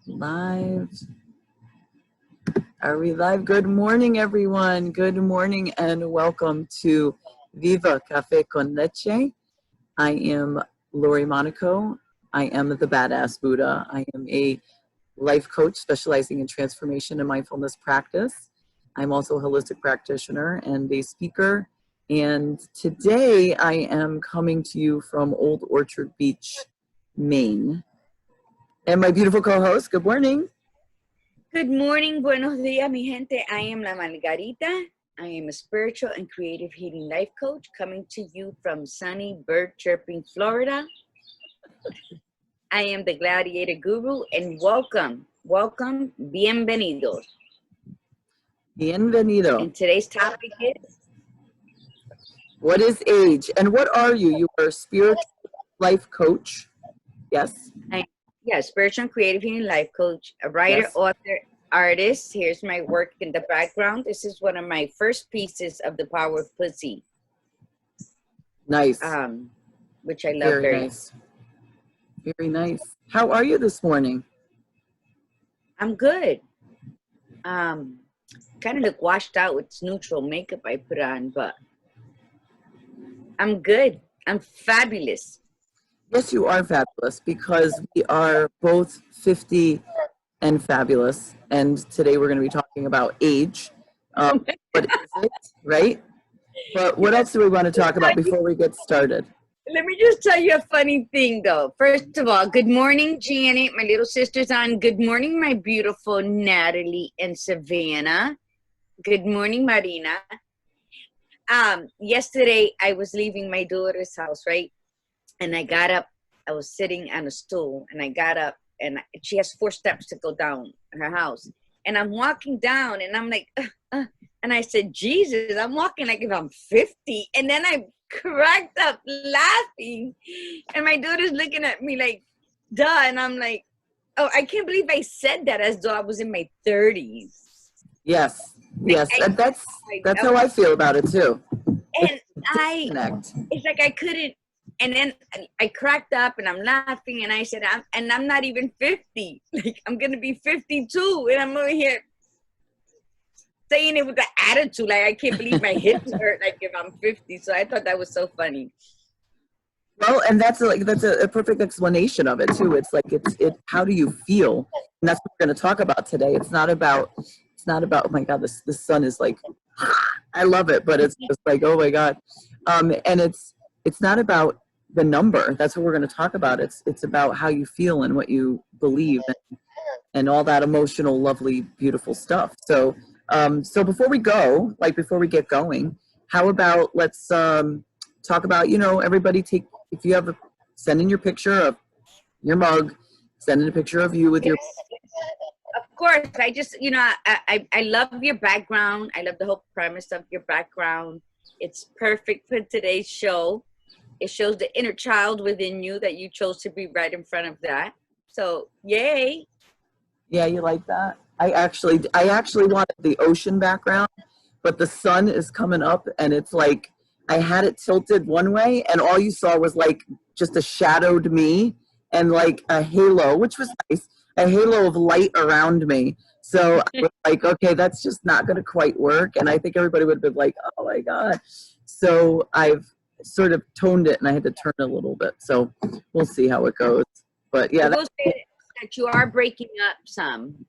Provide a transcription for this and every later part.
Live. Are we live? Good morning, everyone. Good morning and welcome to Viva Cafe con Leche. I am Lori Monaco. I am the Badass Buddha. I am a life coach specializing in transformation and mindfulness practice. I'm also a holistic practitioner and a speaker. And today I am coming to you from Old Orchard Beach, Maine. And my beautiful co-host, good morning. Good morning, buenos días, mi gente. I am La Margarita. I am a spiritual and creative healing life coach coming to you from sunny bird chirping, Florida. I am the gladiator guru and welcome, bienvenidos. Bienvenido. And today's topic is? What is age? And what are you? You are a spiritual life coach. Yes? Spiritual and creative healing life coach, a writer, Yes. author, artist. Here's my work in the background. This is one of my first pieces of The Power of Pussy. Nice. Which I love very nice. Very nice. How are you this morning? I'm good. Kind of look washed out with this neutral makeup I put on, but I'm good. I'm fabulous. Yes, you are fabulous because we are both 50 and fabulous. And today we're going to be talking about age. What is it, right? But what else do we want to talk about before we get started? Let me just tell you a funny thing, though. First of all, good morning, Janet. My little sister's on. Good morning, my beautiful Natalie and Savannah. Good morning, Marina. Yesterday, I was leaving my daughter's house, right? And I got up. I was sitting on a stool, and I got up, and she has 4 steps to go down her house. And I'm walking down, and I'm like, and I said, Jesus, I'm walking like if I'm 50. And then I cracked up laughing, and my daughter's looking at me like, duh. And I'm like, oh, I can't believe I said that as though I was in my 30s. Yes, yes, that's how I feel about it too. And it's like I couldn't. And then I cracked up and I'm laughing and I said, I'm not even 50. Like, I'm going to be 52. And I'm over here saying it with the attitude. Like, I can't believe my hips hurt like if I'm 50. So I thought that was so funny. Well, and that's a perfect explanation of it too. It's like, how do you feel? And that's what we're going to talk about today. It's not about, oh my God, the sun is like, I love it, but it's just like, oh my God. And it's not about the number. That's what we're going to talk about. It's about how you feel and what you believe and all that emotional, lovely, beautiful stuff. So before we get going, how about let's talk about, everybody if you have send in your picture of your mug, send in a picture of you with your. Of course, I just, I love your background. I love the whole premise of your background. It's perfect for today's show. It shows the inner child within you that you chose to be right in front of that. So, yay. Yeah, you like that? I actually wanted the ocean background, but the sun is coming up and it's like I had it tilted one way and all you saw was like just a shadowed me and like a halo, which was nice, a halo of light around me. So I was like, okay, that's just not going to quite work. And I think everybody would have been like, oh my God. So I've sort of toned it and I had to turn it a little bit. So we'll see how it goes. But yeah. That you are breaking up some.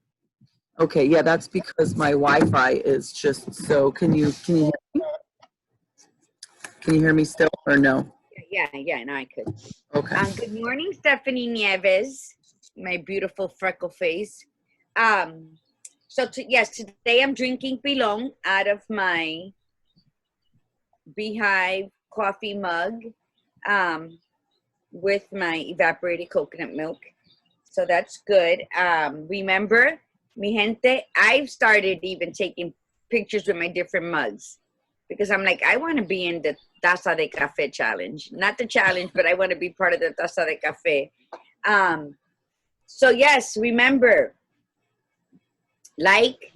Okay, yeah, that's because my Wi-Fi is just so. Can you hear me? Can you hear me still or no? Yeah, no, I could. Okay. Good morning, Stephanie Nieves, my beautiful freckle face. Today I'm drinking pilon out of my Beehive coffee mug with my evaporated coconut milk. So that's good. Remember, mi gente, I've started even taking pictures with my different mugs because I'm like, I want to be in the Taza de Café challenge. Not the challenge, but I want to be part of the Taza de Café. So yes, remember, like,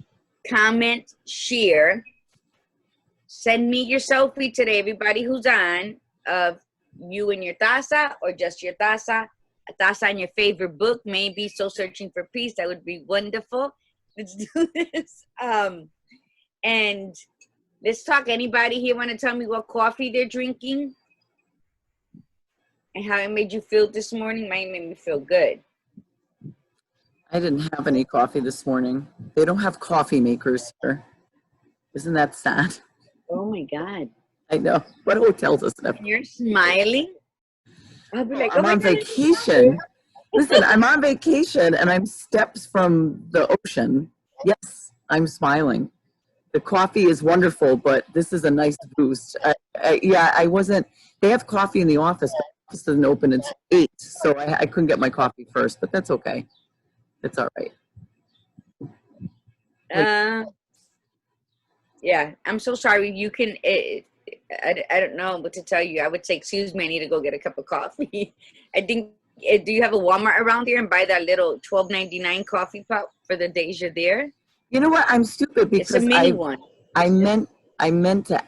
comment, share. Send me your selfie today, everybody who's on, of you and your taza or just your taza. thoughts on your favorite book, maybe Soul Searching for Peace. That would be wonderful. Let's do this. And let's talk. Anybody here want to tell me what coffee they're drinking and how it made you feel this morning? Mine made me feel good. I didn't have any coffee this morning. They don't have coffee makers here. Isn't that sad? Oh my God. I know. What hotel doesn't have? And you're smiling. I'll be like, I'm oh my on God. vacation. Listen, I'm on vacation and I'm steps from the ocean. Yes, I'm smiling. The coffee is wonderful, but this is a nice boost. I wasn't. They have coffee in the office. But the office doesn't open until 8, so I couldn't get my coffee first. But that's okay. It's all right. Yeah, I'm so sorry. You can. I don't know what to tell you. I would say, excuse me, I need to go get a cup of coffee. I think. Do you have a Walmart around here and buy that little $12.99 coffee pot for the days you're there? You know what? I'm stupid because it's a mini one. I meant to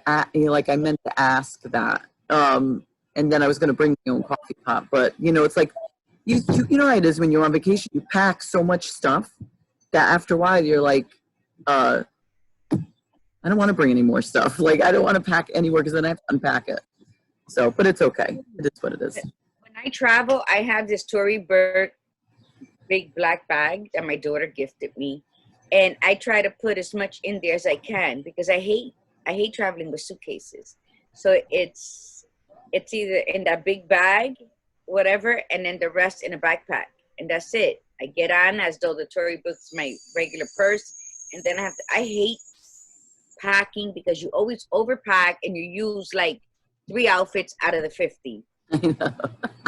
ask that. And then I was going to bring my own coffee pot, but it's like you know how it is when you're on vacation. You pack so much stuff that after a while you're like, I don't want to bring any more stuff. Like I don't want to pack anywhere because then I have to unpack it. So, but it's okay. It is what it is. When I travel, I have this Tory Burch big black bag that my daughter gifted me. And I try to put as much in there as I can because I hate traveling with suitcases. So it's either in that big bag, whatever, and then the rest in a backpack. And that's it. I get on as though the Tory Burch's my regular purse. And then I hate packing because you always overpack and you use like 3 outfits out of the 50. It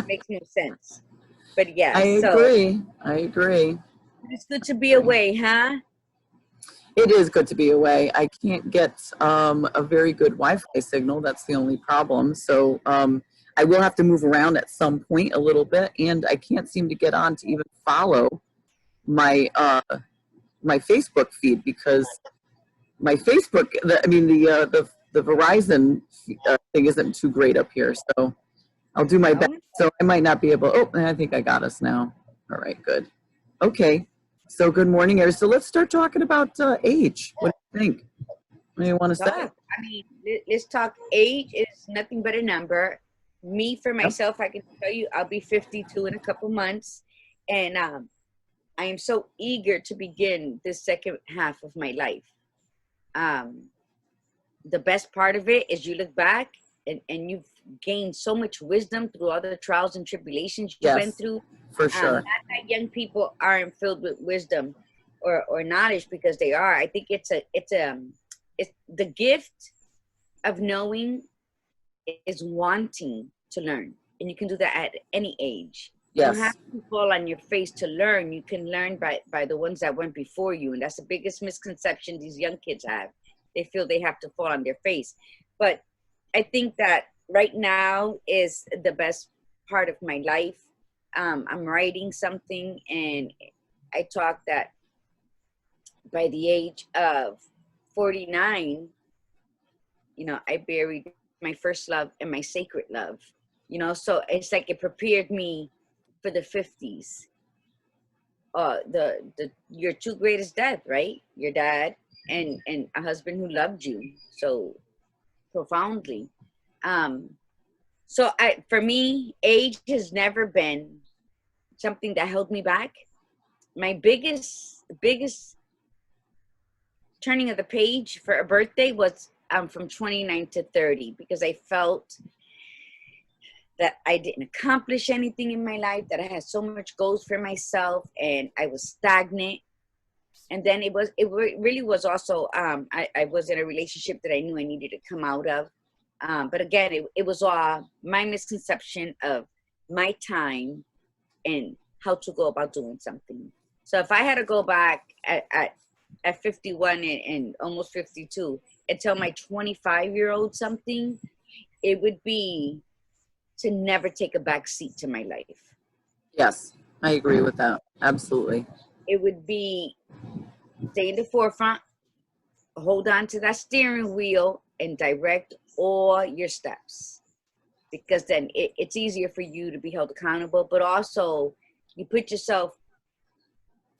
makes no sense. But yeah. I agree. It's good to be away, huh? It is good to be away. I can't get a very good Wi-Fi signal. That's the only problem. So I will have to move around at some point a little bit, and I can't seem to get on to even follow my my Facebook feed because my Facebook, the Verizon thing isn't too great up here. So I'll do my best. So I might not be able. Oh, I think I got us now. All right, good. Okay. So good morning, Eric. So let's start talking about age. What do you think? What do you want to say? I mean, let's talk. Age is nothing but a number. Me, for myself, I can tell you I'll be 52 in a couple months. And I am so eager to begin this second half of my life. The best part of it is you look back and you've gained so much wisdom through all the trials and tribulations you've been through. For sure. Not that young people aren't filled with wisdom or knowledge, because they are. I think it's the gift of knowing is wanting to learn, and you can do that at any age. Yes. You don't have to fall on your face to learn. You can learn by the ones that went before you, and that's the biggest misconception these young kids have. They feel they have to fall on their face, but I think that right now is the best part of my life. I'm writing something, and I talk that by the age of 49, I buried my first love and my sacred love, so it's like it prepared me for the 50s. Your two greatest deaths, right? Your dad and a husband who loved you so profoundly. So for me, age has never been something that held me back. My biggest turning of the page for a birthday was from 29 to 30, because I felt that I didn't accomplish anything in my life, that I had so much goals for myself, and I was stagnant. And then it really was also, I was in a relationship that I knew I needed to come out of. But again, it was all my misconception of my time and how to go about doing something. So if I had to go back at 51 and almost 52 and tell my 25-year-old something, it would be to never take a back seat to my life. Yes, I agree with that. Absolutely. It would be stay in the forefront, hold on to that steering wheel, and direct all your steps. because then it's easier for you to be held accountable, but also you put yourself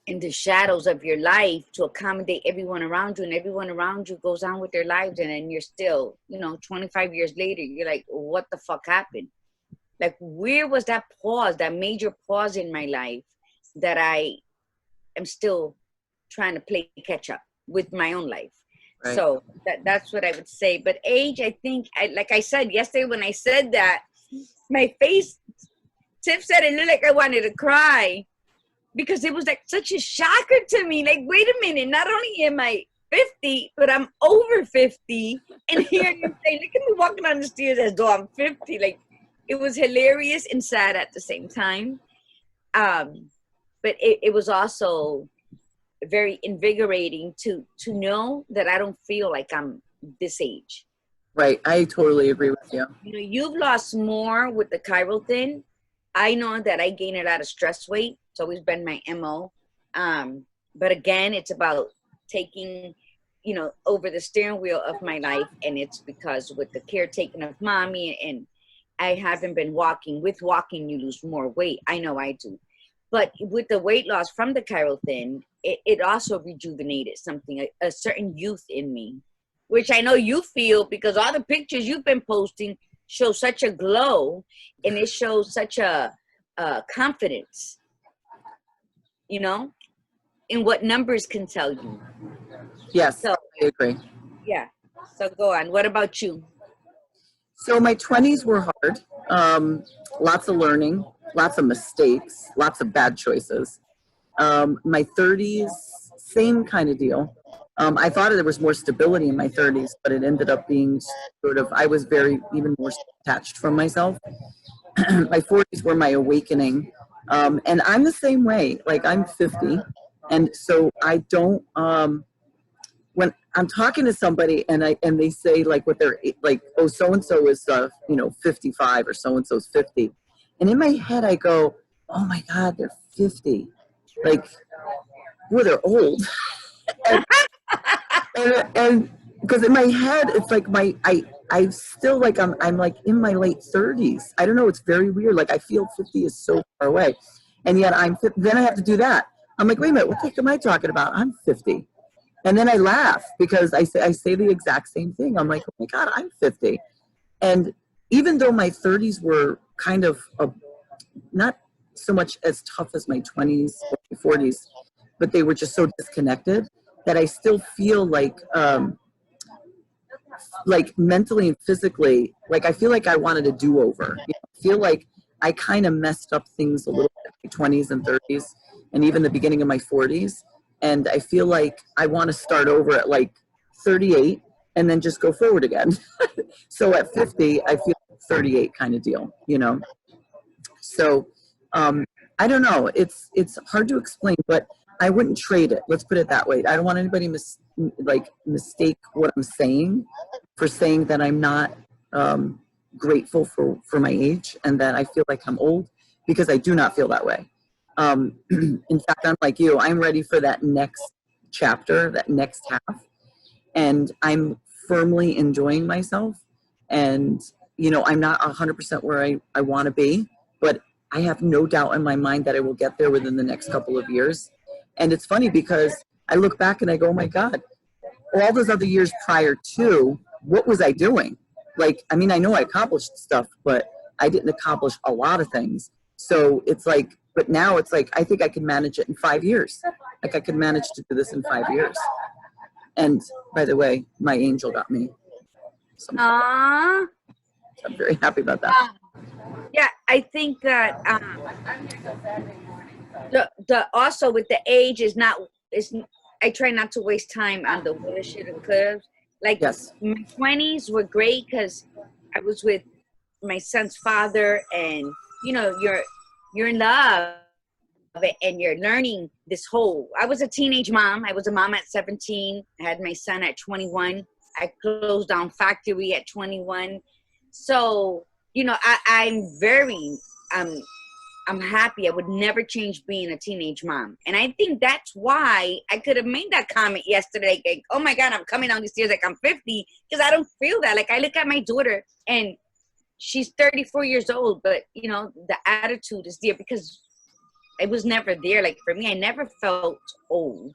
in the shadows of your life to accommodate everyone around you, and everyone around you goes on with their lives, and then you're still, 25 years later, you're like, what the fuck happened? Like, where was that pause, that major pause in my life that I am still trying to play catch up with my own life? Right. So that's what I would say. But age, I think, like I said yesterday when I said that, my face, Tiff said it looked like I wanted to cry, because it was like such a shocker to me. Like, wait a minute, not only am I 50, but I'm over 50. And here you say, look at me walking down the stairs as though I'm 50. Like, it was hilarious and sad at the same time. But it was also very invigorating to know that I don't feel like I'm this age. Right. I totally agree with you. You've lost more with the chiral thin. I know that I gain a lot of stress weight. It's always been my MO. But again, it's about taking, over the steering wheel of my life. And it's because with the caretaking of mommy, and I haven't been walking. With walking, you lose more weight. I know I do. But with the weight loss from the chiral thin, it also rejuvenated something, a certain youth in me, which I know you feel, because all the pictures you've been posting show such a glow, and it shows such a confidence, in what numbers can tell you. Yes, so, I agree. Yeah. So go on. What about you? So my 20s were hard. Lots of learning, lots of mistakes, lots of bad choices. My 30s, same kind of deal. I thought there was more stability in my 30s, but it ended up being sort of, I was even more detached from myself. My 40s were my awakening. And I'm the same way. Like, I'm 50. And so I don't, when I'm talking to somebody and they say like what they're like, oh, so-and-so is, 55 or so-and-so's 50. And in my head, I go, oh my God, they're 50. Like, well, they're old. and because in my head, it's like I still like, I'm like in my late 30s. I don't know. It's very weird. Like, I feel 50 is so far away. And yet then I have to do that. I'm like, wait a minute, what the heck am I talking about? I'm 50. And then I laugh because I say the exact same thing. I'm like, oh my God, I'm 50. And even though my 30s were kind of not so much as tough as my 20s or 40s, but they were just so disconnected that I still feel like mentally and physically, like I feel like I wanted a do-over. I feel like I kind of messed up things a little bit in my 20s and 30s and even the beginning of my 40s. And I feel like I want to start over at like 38 and then just go forward again. So at 50, I feel 38 kind of deal, So I don't know. It's hard to explain, but I wouldn't trade it. Let's put it that way. I don't want anybody mistake what I'm saying for saying that I'm not grateful for my age and that I feel like I'm old, because I do not feel that way. In fact, I'm like you. I'm ready for that next chapter, that next half, and I'm firmly enjoying myself. And I'm not 100% where I want to be, but I have no doubt in my mind that I will get there within the next couple of years. And it's funny because I look back and I go, oh my God, all those other years prior to, what was I doing? Like, I mean, I know I accomplished stuff, but I didn't accomplish a lot of things. So it's like, but now it's like, I think I can manage it in 5 years. Like, I can manage to do this in 5 years. And by the way, my angel got me. Aww. So I'm very happy about that. Yeah, I think that the also with the age is I try not to waste time on the woulda, shoulda, coulda. Like, yes. My 20s were great because I was with my son's father, and you're in love and you're learning this whole. I was a teenage mom. I was a mom at 17. I had my son at 21. I closed down factory at 21. So I'm happy. I would never change being a teenage mom. And I think that's why I could have made that comment yesterday. Like, oh my God, I'm coming down the stairs like I'm 50, because I don't feel that. Like, I look at my daughter and she's 34 years old, but you know, the attitude is there because it was never there. Like for me, I never felt old.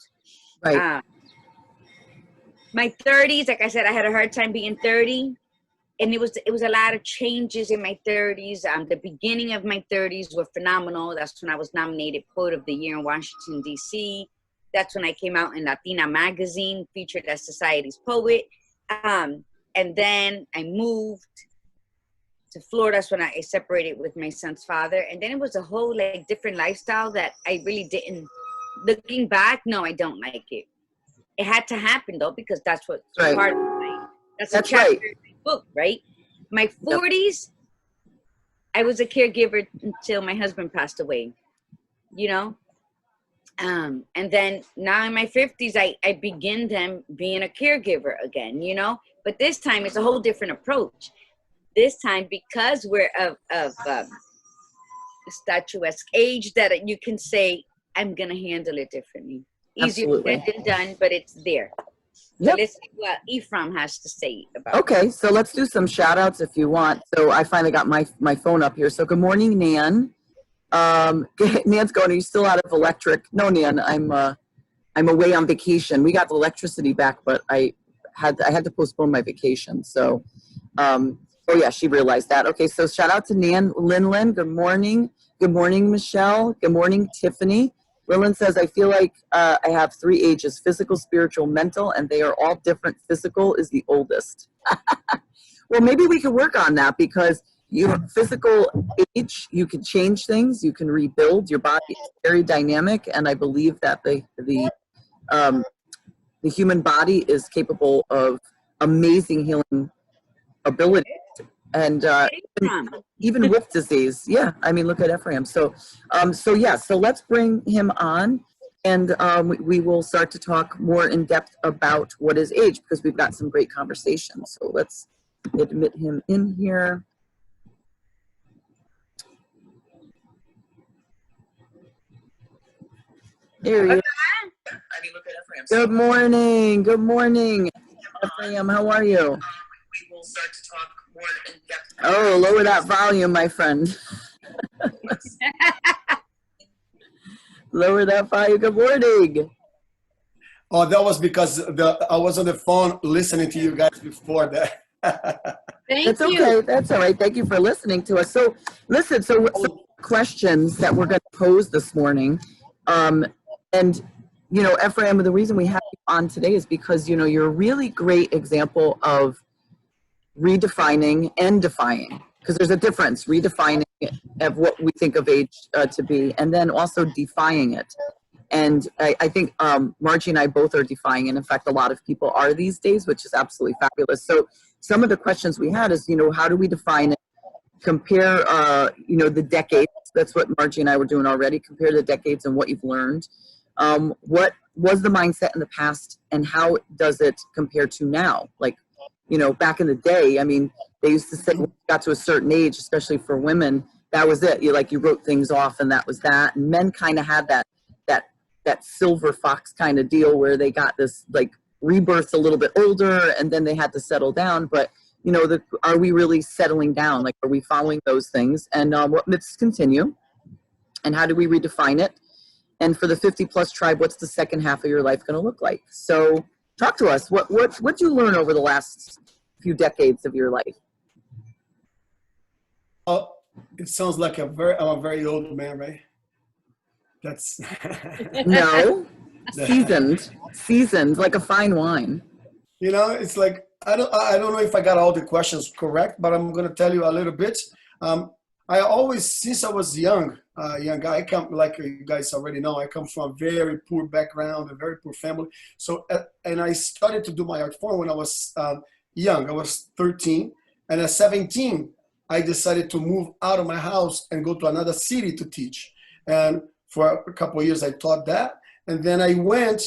Right. My 30s, like I said, I had a hard time being 30. And it was a lot of changes in my 30s. The beginning of my 30s were phenomenal. That's when I was nominated Poet of the Year in Washington, D.C. That's when I came out in Latina magazine, featured as Society's Poet. And then I moved to Florida. That's when I separated with my son's father. And then it was a whole like different lifestyle that I really didn't. Looking back, no, I don't like it. It had to happen though, because that's what's part of my, that's a chapter in my book, right? My 40s, I was a caregiver until my husband passed away, you know? And then now in my 50s, I begin them being a caregiver again, you know? But this time it's a whole different approach. This time, because we're of statuesque age, that you can say, I'm going to handle it differently. Easier said than done, but it's there. So let's see what Efraim has to say about it. Okay, so let's do some shout outs if you want. So I finally got my phone up here. So good morning, Nan. Nan's going, are you still out of electric? No, Nan, I'm away on vacation. We got the electricity back, but I had to postpone my vacation. So oh yeah, she realized that. Okay, so shout out to Nan Linlin. Good morning. Good morning, Michelle. Good morning, Tiffany. Lillian says, I feel like I have 3 ages, physical, spiritual, mental, and they are all different. Physical is the oldest. Well, maybe we can work on that, because your physical age, you can change things, you can rebuild. Your body is very dynamic, and I believe that the human body is capable of amazing healing ability. And even with disease, yeah. I mean, look at Ephraim. So let's bring him on, and we will start to talk more in depth about what is age, because we've got some great conversations. So let's admit him in here. There he is. Good morning. Good morning, Ephraim. How are you? We will start to talk more in depth. Oh, lower that volume, my friend. Lower that volume. Good morning. Oh, that was because I was on the phone listening to you guys before that. Thank you. Okay. That's all right. Thank you for listening to us. So, listen. So, some questions that we're going to pose this morning, and you know, Ephraim, the reason we have you on today is because you know you're a really great example of redefining and defying, because there's a difference, redefining of what we think of age to be, and then also defying it. And I think Margie and I both are defying, and in fact a lot of people are these days, which is absolutely fabulous. So some of the questions we had is, you know, how do we define it, compare you know, the decades. That's what Margie and I were doing already, compare the decades and what you've learned. What was the mindset in the past, and how does it compare to now? Like, you know, back in the day, I mean, they used to say when you got to a certain age, especially for women, that was it. You wrote things off, and that was that. And men kind of had that silver fox kind of deal where they got this like rebirth a little bit older, and then they had to settle down. But you know, are we really settling down? Like, are we following those things? And what myths continue? And how do we redefine it? And for the 50+ tribe, what's the second half of your life going to look like? So talk to us. What'd you learn over the last few decades of your life? Oh, it sounds like I'm a very old man, right? That's no, seasoned like a fine wine. You know, it's like I don't know if I got all the questions correct, but I'm going to tell you a little bit. I always, since I was young guy, I come, like you guys already know, I come from a very poor background, a very poor family. So, and I started to do my art form when I was young. I was 13, and at 17, I decided to move out of my house and go to another city to teach. And for a couple of years, I taught that. And then I went,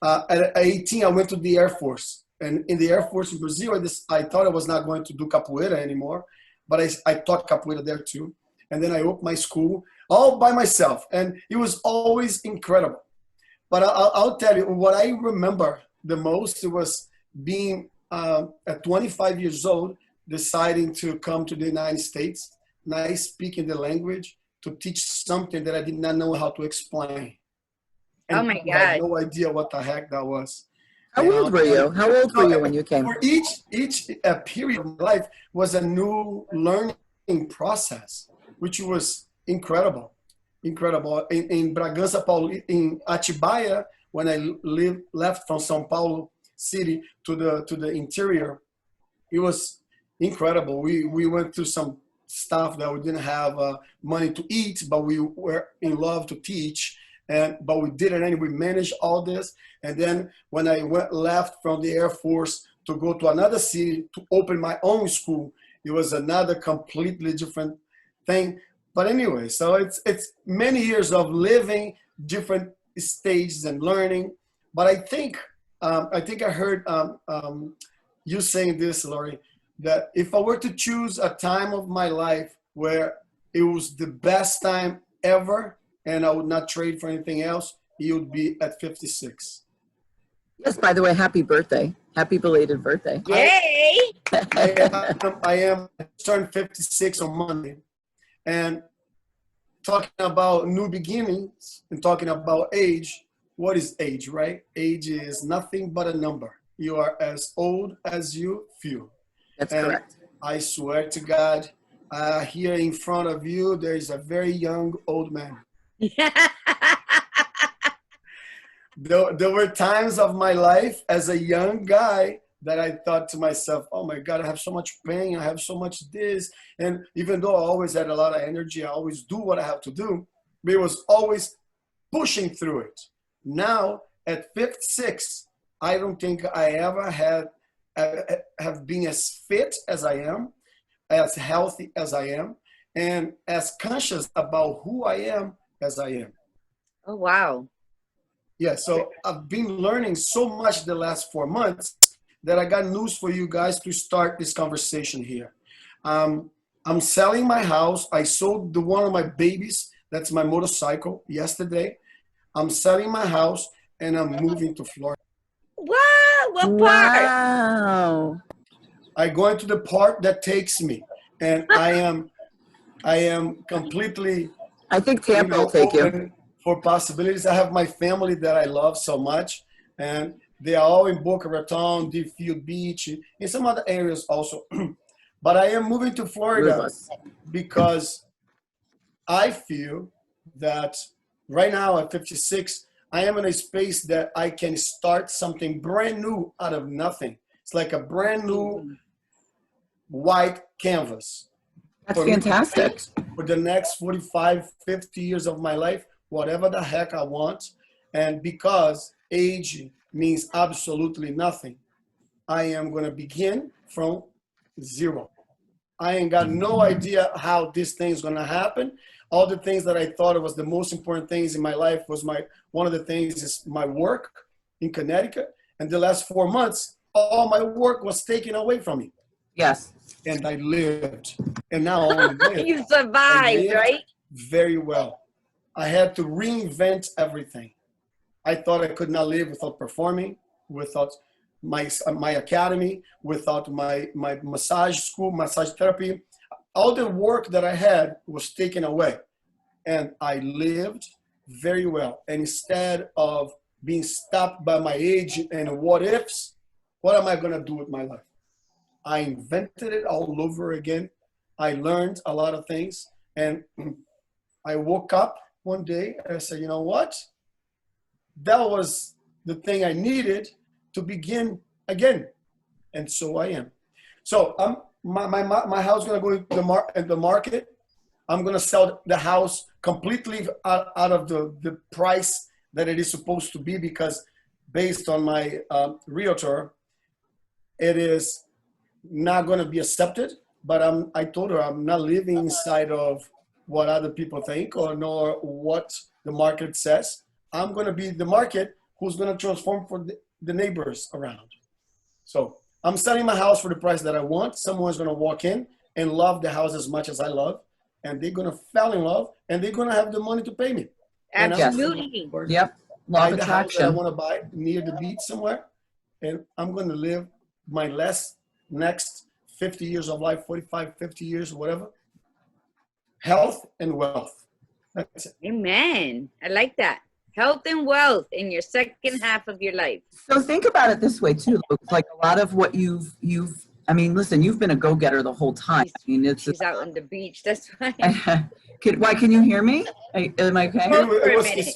at 18, I went to the Air Force. And in the Air Force in Brazil, I thought I was not going to do capoeira anymore, but I taught capoeira there too. And then I opened my school all by myself. And it was always incredible. But I'll tell you, what I remember the most, it was being at 25 years old, deciding to come to the United States, not speaking the language, to teach something that I did not know how to explain. Oh And my I had God. no idea what the heck that was. How old were you? How old were you when you came? For each period of my life was a new learning process, which was incredible. Incredible. In Bragança, Paulo, in Atibaia, when I left from São Paulo city to the interior, it was incredible. We went through some stuff that we didn't have money to eat, but we were in love to teach. But we did it anyway. We managed all this. And then when I left from the Air Force to go to another city to open my own school, it was another completely different thing. But anyway, so it's many years of living different stages and learning. But I think I heard you saying this, Lori, that if I were to choose a time of my life where it was the best time ever, and I would not trade for anything else, it would be at 56. Yes, by the way, happy birthday. Happy belated birthday. Yay! I am turned 56 on Monday. And talking about new beginnings and talking about age, what is age, right? Age is nothing but a number. You are as old as you feel. That's and correct. I swear to God, here in front of you, there is a very young old man. There were times of my life as a young guy that I thought to myself, oh my God, I have so much pain, I have so much this. And even though I always had a lot of energy, I always do what I have to do, but it was always pushing through it. Now, at 56, I don't think I ever have been as fit as I am, as healthy as I am, and as conscious about who I am as I am. Oh, wow. Yeah, so I've been learning so much the last 4 months that I got news for you guys to start this conversation here. I'm selling my house. I sold one of my babies, that's my motorcycle, yesterday. I'm selling my house and I'm moving to Florida. Wow, what part? Wow. I go into the part that takes me, and I am completely, I think Tampa will take you. open for possibilities. I have my family that I love so much, and they are all in Boca Raton, Deerfield Beach, and some other areas also. But I am moving to Florida because I feel that right now at 56, I am in a space that I can start something brand new out of nothing. It's like a brand new white canvas. That's fantastic. For the next 45, 50 years of my life, whatever the heck I want. And because age means absolutely nothing, I am going to begin from zero. I ain't got no idea how this thing is going to happen. All the things that I thought was the most important things in my life was one of the things is my work in Connecticut. And the last 4 months, all my work was taken away from me. Yes. And I lived. And now I live. You survived, right? Very well. I had to reinvent everything. I thought I could not live without performing, without my academy, without my massage school, massage therapy. All the work that I had was taken away. And I lived very well. And instead of being stopped by my age and what ifs, what am I going to do with my life? I invented it all over again. I learned a lot of things. And I woke up one day and I said, you know what? That was the thing I needed to begin again. And so I am. So my house is going to go in the market. I'm going to sell the house completely out of the price that it is supposed to be, because based on my realtor, it is not going to be accepted. But I told her I'm not living inside of what other people think or nor what the market says. I'm going to be the market who's going to transform for the neighbors around. So I'm selling my house for the price that I want. Someone's going to walk in and love the house as much as I love. And they're going to fall in love and they're going to have the money to pay me. Absolutely. Yep. Law Buy of the house that I attraction. want to buy near the beach somewhere. And I'm going to live my next 50 years of life, 45, 50 years, whatever. Health and wealth. That's it. Amen. I like that. Health and wealth in your second half of your life. So think about it this way too, Luke. Like a lot of what I mean, listen, you've been a go-getter the whole time. I mean, She's out on the beach. That's fine. Why can you hear me? Am I okay?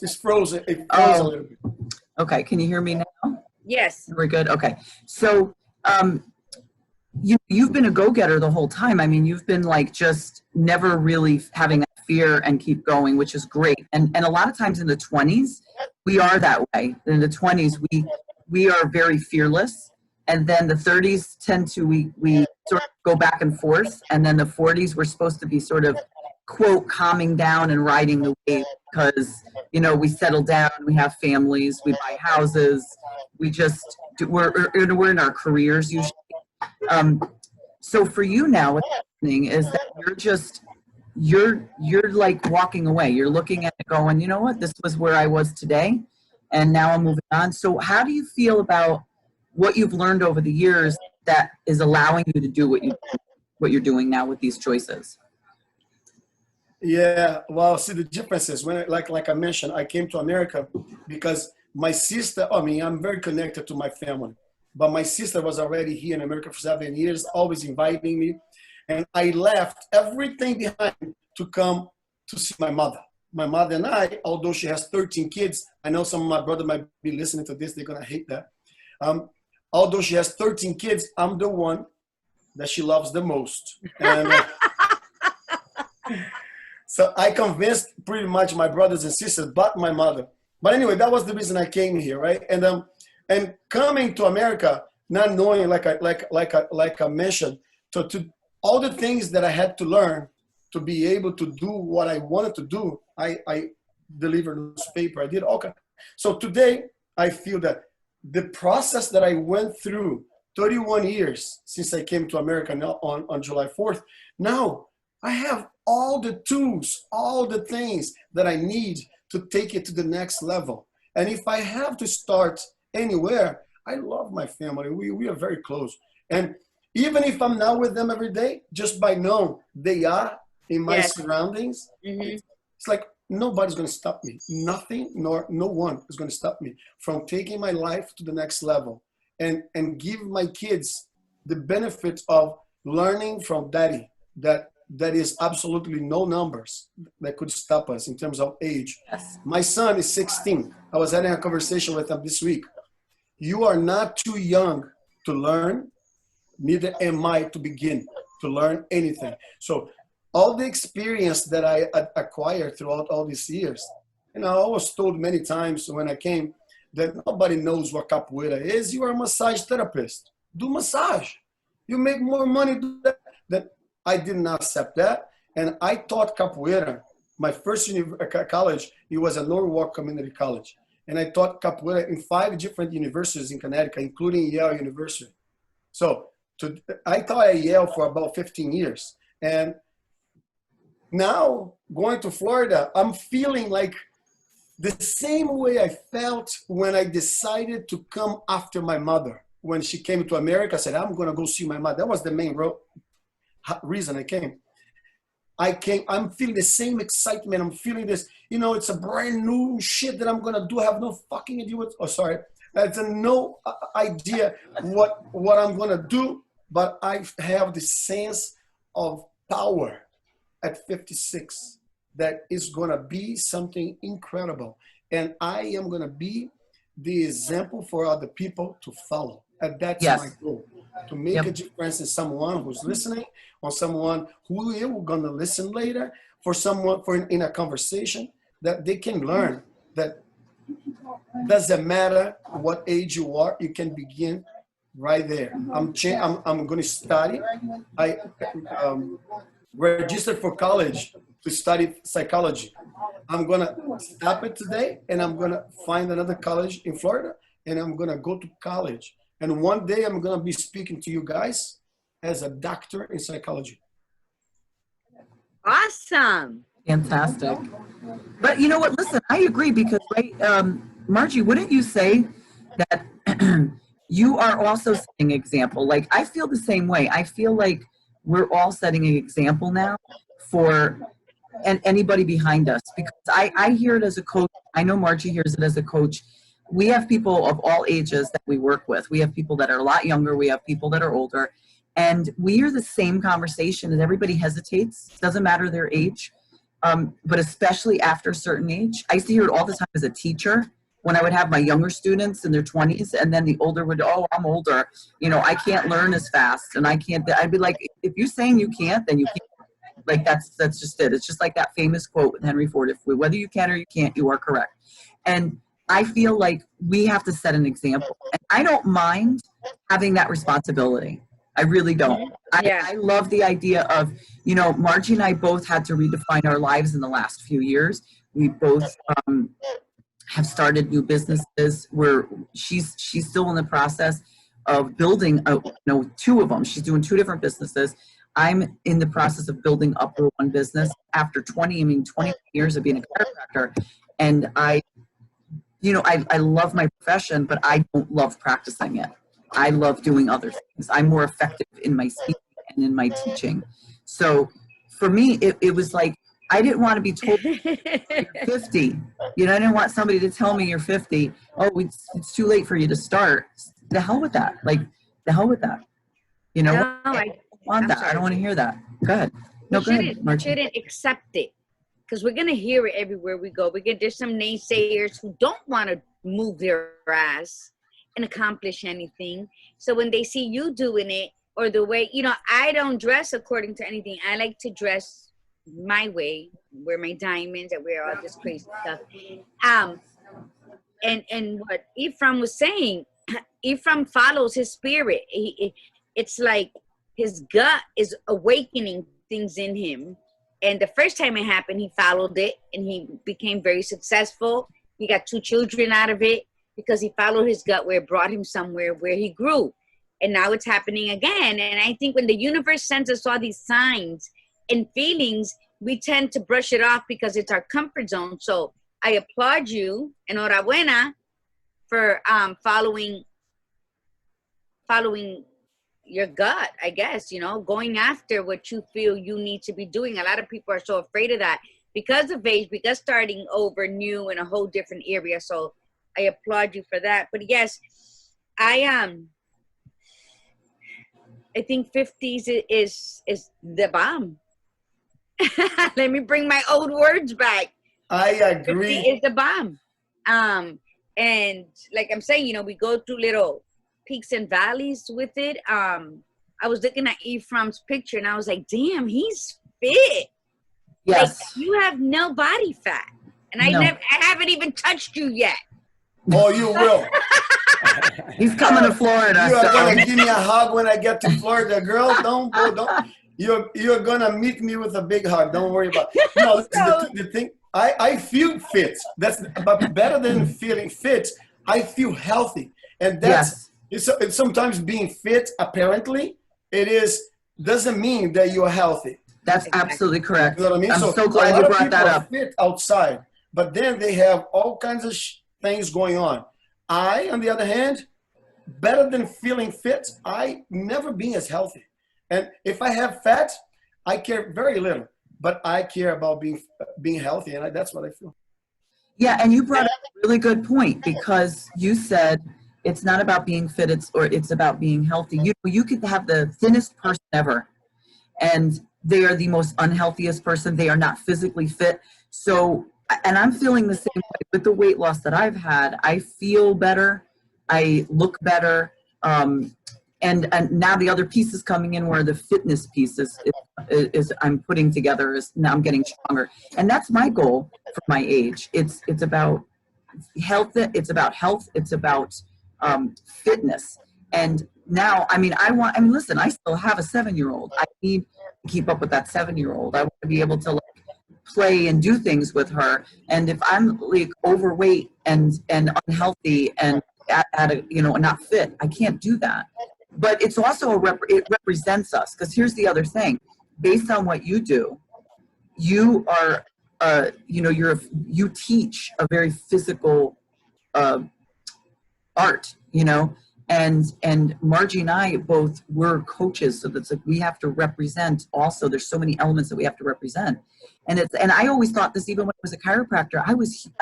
It's frozen. It froze a little bit. Okay. Can you hear me now? Yes. We're good. Okay. So, you've been a go-getter the whole time. I mean, you've been like just never really having that fear and keep going, which is great. And a lot of times in the 20s, we are that way. In the 20s, we are very fearless. And then the 30s tend to, we sort of go back and forth. And then the 40s, we're supposed to be sort of, quote, calming down and riding the wave because, you know, we settle down, we have families, we buy houses, we're in our careers usually. So for you now, what's happening is that you're like walking away. You're looking at it going, you know what, this was where I was today, and now I'm moving on. So how do you feel about what you've learned over the years that is allowing you to do what you're doing now with these choices? Yeah, well, see, the difference is when, like I mentioned, I came to America because my sister, I mean, I'm very connected to my family, but my sister was already here in America for 7 years, always inviting me. And I left everything behind to come to see my mother. My mother and I, although she has 13 kids, I know some of my brother might be listening to this, they're going to hate that. Although she has 13 kids, I'm the one that she loves the most. And so I convinced pretty much my brothers and sisters, but my mother. But anyway, that was the reason I came here, right? And coming to America, not knowing, like I mentioned, to all the things that I had to learn to be able to do what I wanted to do, I delivered a newspaper. I did okay. So today, I feel that the process that I went through 31 years since I came to America now on July 4th, now I have all the tools, all the things that I need to take it to the next level. And if I have to start anywhere, I love my family. We are very close. And even if I'm not with them every day, just by knowing they are in my surroundings, it's like nobody's going to stop me. Nothing nor no one is going to stop me from taking my life to the next level and give my kids the benefit of learning from daddy that is absolutely no numbers that could stop us in terms of age. Yes. My son is 16. I was having a conversation with him this week. You are not too young to learn, neither am I to begin to learn anything. So all the experience that I acquired throughout all these years, and I was told many times when I came that nobody knows what capoeira is. You are a massage therapist. Do massage. You make more money do that. I did not accept that. And I taught capoeira. My first college, it was a Norwalk Community College. And I taught capoeira in 5 different universities in Connecticut, including Yale University. So I taught at Yale for about 15 years. And now going to Florida, I'm feeling like the same way I felt when I decided to come after my mother. When she came to America, I said, I'm going to go see my mother. That was the main reason I came. I'm feeling the same excitement. I'm feeling this, it's a brand new shit that I'm going to do. I have no fucking idea I have no idea what I'm going to do, but I have the sense of power at 56 that is going to be something incredible. And I am going to be the example for other people to follow. And that's my goal, to make a difference in someone who's listening, or someone who is going to listen later, for someone in a conversation that they can learn that doesn't matter what age you are, you can begin right there. I'm going to study. I registered for college to study psychology. I'm going to stop it today, and I'm going to find another college in Florida, and I'm going to go to college. And one day I'm going to be speaking to you guys as a doctor in psychology. Awesome. Fantastic. But you know what? Listen, I agree because, right, Margie, wouldn't you say that you are also setting an example. Like, I feel the same way. I feel like we're all setting an example now for anybody behind us, because I hear it as a coach. I know Margie hears it as a coach. We have people of all ages that we work with. We have people that are a lot younger. We have people that are older. And we hear the same conversation, and everybody hesitates. It doesn't matter their age, but especially after a certain age. I used to hear it all the time as a teacher when I would have my younger students in their 20s, and then the older would, oh, I'm older. You know, I can't learn as fast, and I can't. I'd be like, if you're saying you can't, then you can't. Like, that's just it. It's just like that famous quote with Henry Ford: whether you can or you can't, you are correct. And I feel like we have to set an example. And I don't mind having that responsibility. I really don't. I love the idea of, you know, Margie and I both had to redefine our lives in the last few years. We both have started new businesses where she's still in the process of building, two of them. She's doing two different businesses. I'm in the process of building up one business after 20 years of being a chiropractor. And I love my profession, but I don't love practicing it. I love doing other things. I'm more effective in my speaking and in my teaching. So for me, it was like, I didn't want to be told you're 50. You know, I didn't want somebody to tell me you're 50. Oh, it's too late for you to start. The hell with that. Like, the hell with that. You know, No, I don't want that. I don't want to hear that. Go ahead. No, go ahead, Margie. We shouldn't accept it, because we're going to hear it everywhere we go. There's some naysayers who don't want to move their ass and accomplish anything. So when they see you doing it, or the way, you know, I don't dress according to anything. I like to dress my way, wear my diamonds, I wear all this crazy stuff. And what Efraim was saying, Efraim follows his spirit. It's like his gut is awakening things in him. And the first time it happened, he followed it, and he became very successful. He got 2 children out of it because he followed his gut, where it brought him somewhere where he grew. And now it's happening again. And I think when the universe sends us all these signs and feelings, we tend to brush it off because it's our comfort zone. So I applaud you, enhorabuena, for following your gut, I guess, you know, going after what you feel you need to be doing. A lot of people are so afraid of that because of age, because starting over new in a whole different area. So I applaud you for that. But yes, I think 50s is the bomb. Let me bring my old words back. I agree. 50 is the bomb. And like I'm saying, you know, we go through little peaks and valleys with it. I was looking at Ephraim's picture, and I was like, damn, he's fit. Yes. Like, you have no body fat. And I haven't even touched you yet. Oh, you will. He's coming to Florida. You are gonna give me a hug when I get to Florida, girl. Don't. You're gonna meet me with a big hug. Don't worry about it. No, the thing. I feel fit. But better than feeling fit, I feel healthy, and that's it's sometimes being fit. Apparently, doesn't mean that you are healthy. That's absolutely correct. You know what I mean? I'm so glad you brought that up. Fit outside, but then they have all kinds of things going on. On the other hand, better than feeling fit, I never been as healthy. And if I have fat, I care very little, but I care about being healthy, and that's what I feel. Yeah, and you brought up a really good point, because you said it's not about being fit, it's about being healthy. You could have the thinnest person ever, and they are the most unhealthiest person. They are not physically fit. So, and I'm feeling the same way with the weight loss that I've had. I feel better. I look better. And now the other piece is coming in, where the fitness piece is I'm putting together, is now I'm getting stronger. And that's my goal for my age. It's about health. It's about health. It's about fitness. And now, listen, I still have a 7-year-old. I need to keep up with that 7-year-old. I want to be able to play and do things with her. And if I'm overweight and unhealthy and not fit, I can't do that. But it's also it represents us, because here's the other thing. Based on what you do, you are you teach a very physical art, And Margie and I both were coaches, so that's like we have to represent also. There's so many elements that we have to represent. And I always thought this even when I was a chiropractor. I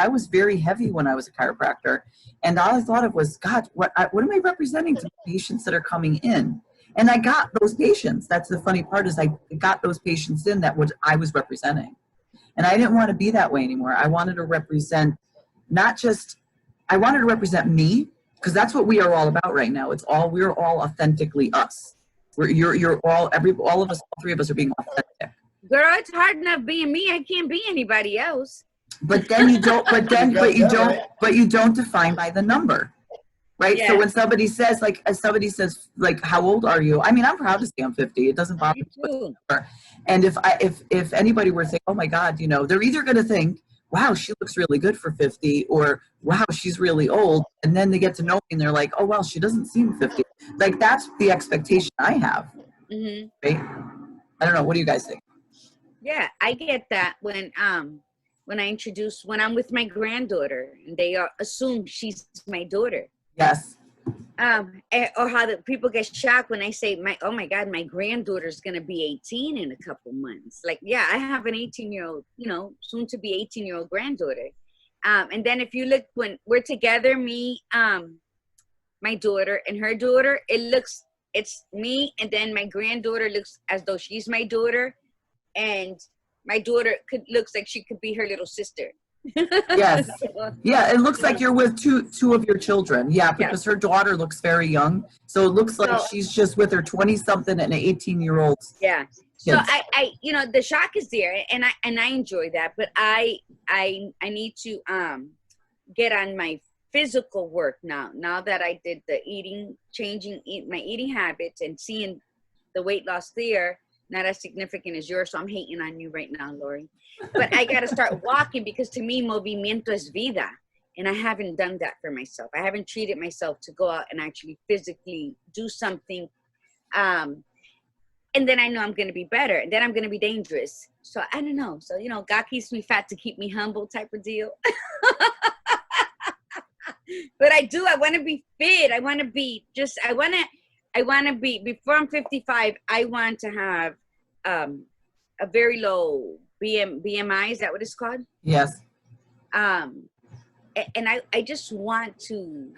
was very heavy when I was a chiropractor, and all I thought of was, God, what am I representing to patients that are coming in? And I got those patients. That's the funny part, is I got those patients in that what I was representing. And I didn't want to be that way anymore. I wanted to represent I wanted to represent me, because that's what we are all about right now. We're all authentically us. You're all of us, all three of us are being authentic. Girl, it's hard enough being me. I can't be anybody else. But then you don't, but you don't define by the number. Right. Yeah. So when somebody says like, how old are you? I mean, I'm proud to say I'm 50. It doesn't bother me. And if anybody were to say, oh my God, they're either going to think, wow, she looks really good for 50, or wow, she's really old. And then they get to know me and they're like, oh, well, she doesn't seem 50. Like, that's the expectation I have. Mm-hmm. Right? I don't know. What do you guys think? Yeah, I get that when I'm with my granddaughter and they assume she's my daughter. Yes. Or how the people get shocked when I say, oh my God, my granddaughter's going to be 18 in a couple months. Like, yeah, I have an 18-year-old, soon to be 18-year-old granddaughter. And then if you look, when we're together, me, my daughter and her daughter, it's me. And then my granddaughter looks as though she's my daughter. And my daughter looks like she could be her little sister. Yes. Yeah, it looks like you're with two of your children. Yeah, because her daughter looks very young. So it looks like she's just with her 20-something and an 18-year-old. Yeah. So I the shock is there, and I enjoy that, but I need to get on my physical work now that I did the changing my eating habits and seeing the weight loss there. Not as significant as yours, so I'm hating on you right now, Lori. But I got to start walking, because to me, movimiento es vida. And I haven't done that for myself. I haven't treated myself to go out and actually physically do something. And then I know I'm going to be better. And then I'm going to be dangerous. So I don't know. So, God keeps me fat to keep me humble type of deal. But I want to be fit. I want to be before I'm 55, I want to have a very low BMI. Is that what it's called? Yes. And I just want to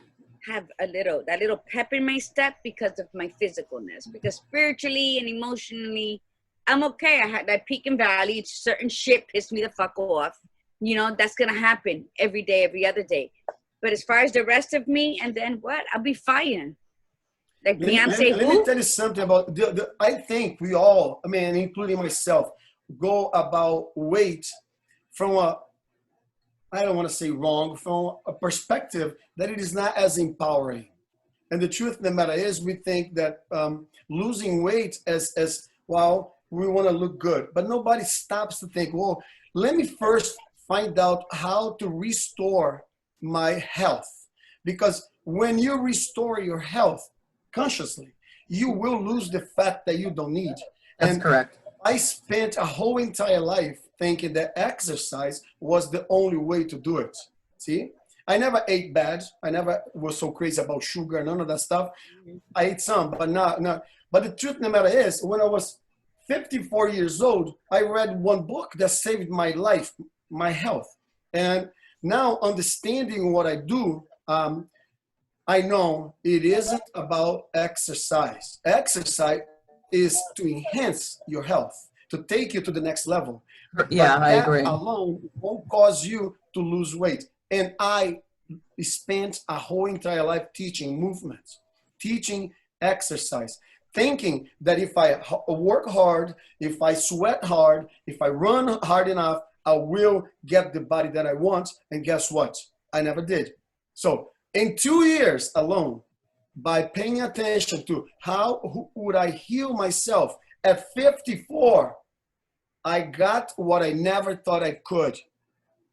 have that little pep in my step because of my physicalness. Because spiritually and emotionally, I'm okay. I had that peak and valley. Certain shit pissed me the fuck off. That's going to happen every day, every other day. But as far as the rest of me, and then what? I'll be fine. Like Beyonce, let me tell you something about I think we all, including myself, go about weight from I don't want to say wrong, from a perspective that it is not as empowering. And the truth of the matter is, we think that losing weight as well, we want to look good, but nobody stops to think, well, let me first find out how to restore my health. Because when you restore your health consciously, you will lose the fat that you don't need. That's correct. I spent a whole entire life thinking that exercise was the only way to do it. See, I never ate bad. I never was so crazy about sugar, none of that stuff. I ate some, but not. But the truth of the matter is, when I was 54 years old, I read one book that saved my life, my health. And now, understanding what I do, I know it isn't about exercise. Exercise is to enhance your health, to take you to the next level. Yeah, but I agree. That alone won't cause you to lose weight. And I spent a whole entire life teaching movements, teaching exercise, thinking that if I work hard, if I sweat hard, if I run hard enough, I will get the body that I want. And guess what? I never did. So in 2 years alone, by paying attention to how would I heal myself at 54, I got what I never thought I could.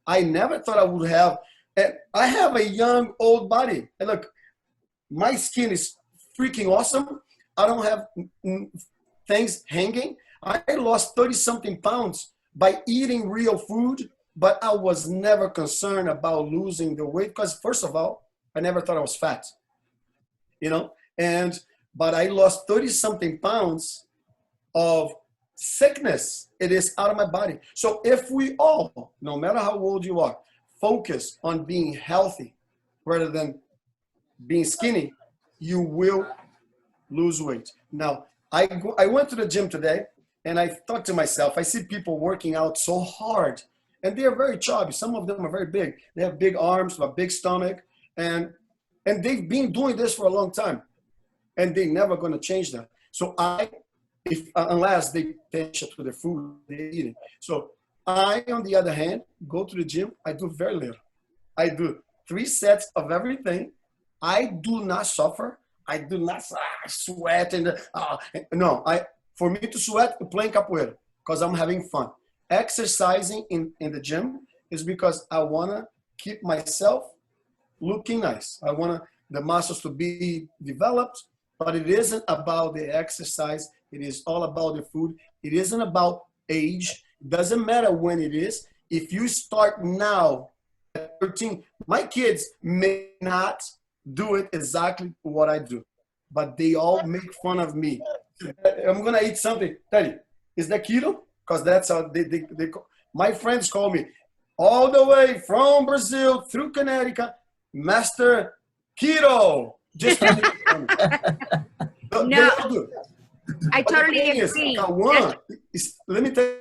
I never thought I would have. And I have a young, old body. And look, my skin is freaking awesome. I don't have things hanging. I lost 30-something pounds by eating real food, but I was never concerned about losing the weight because, first of all, I never thought I was fat. you know, but I lost 30 something pounds of sickness. It is out of my body. So if we all, no matter how old you are, focus on being healthy rather than being skinny, you will lose weight. Now, I went to the gym today and I thought to myself, I see people working out so hard and they are very chubby. Some of them are very big. They have big arms, a big stomach, and they've been doing this for a long time and they're never going to change that. So unless they pay attention to the food they're eating. So I, on the other hand, go to the gym. I do very little. I do 3 sets of everything. I do not suffer. I do not sweat. For me to sweat, playing capoeira, because I'm having fun. Exercising in the gym is because I want to keep myself looking nice. I want the muscles to be developed, but it isn't about the exercise. It is all about the food. It isn't about age. It doesn't matter when it is. If you start now at 13, my kids may not do it exactly what I do, but they all make fun of me. I'm going to eat something. Tell you, is that keto? Because that's how my friends call me all the way from Brazil through Connecticut, Master Keto. Just No, they all do. I But totally the thing is, agree. let me tell you.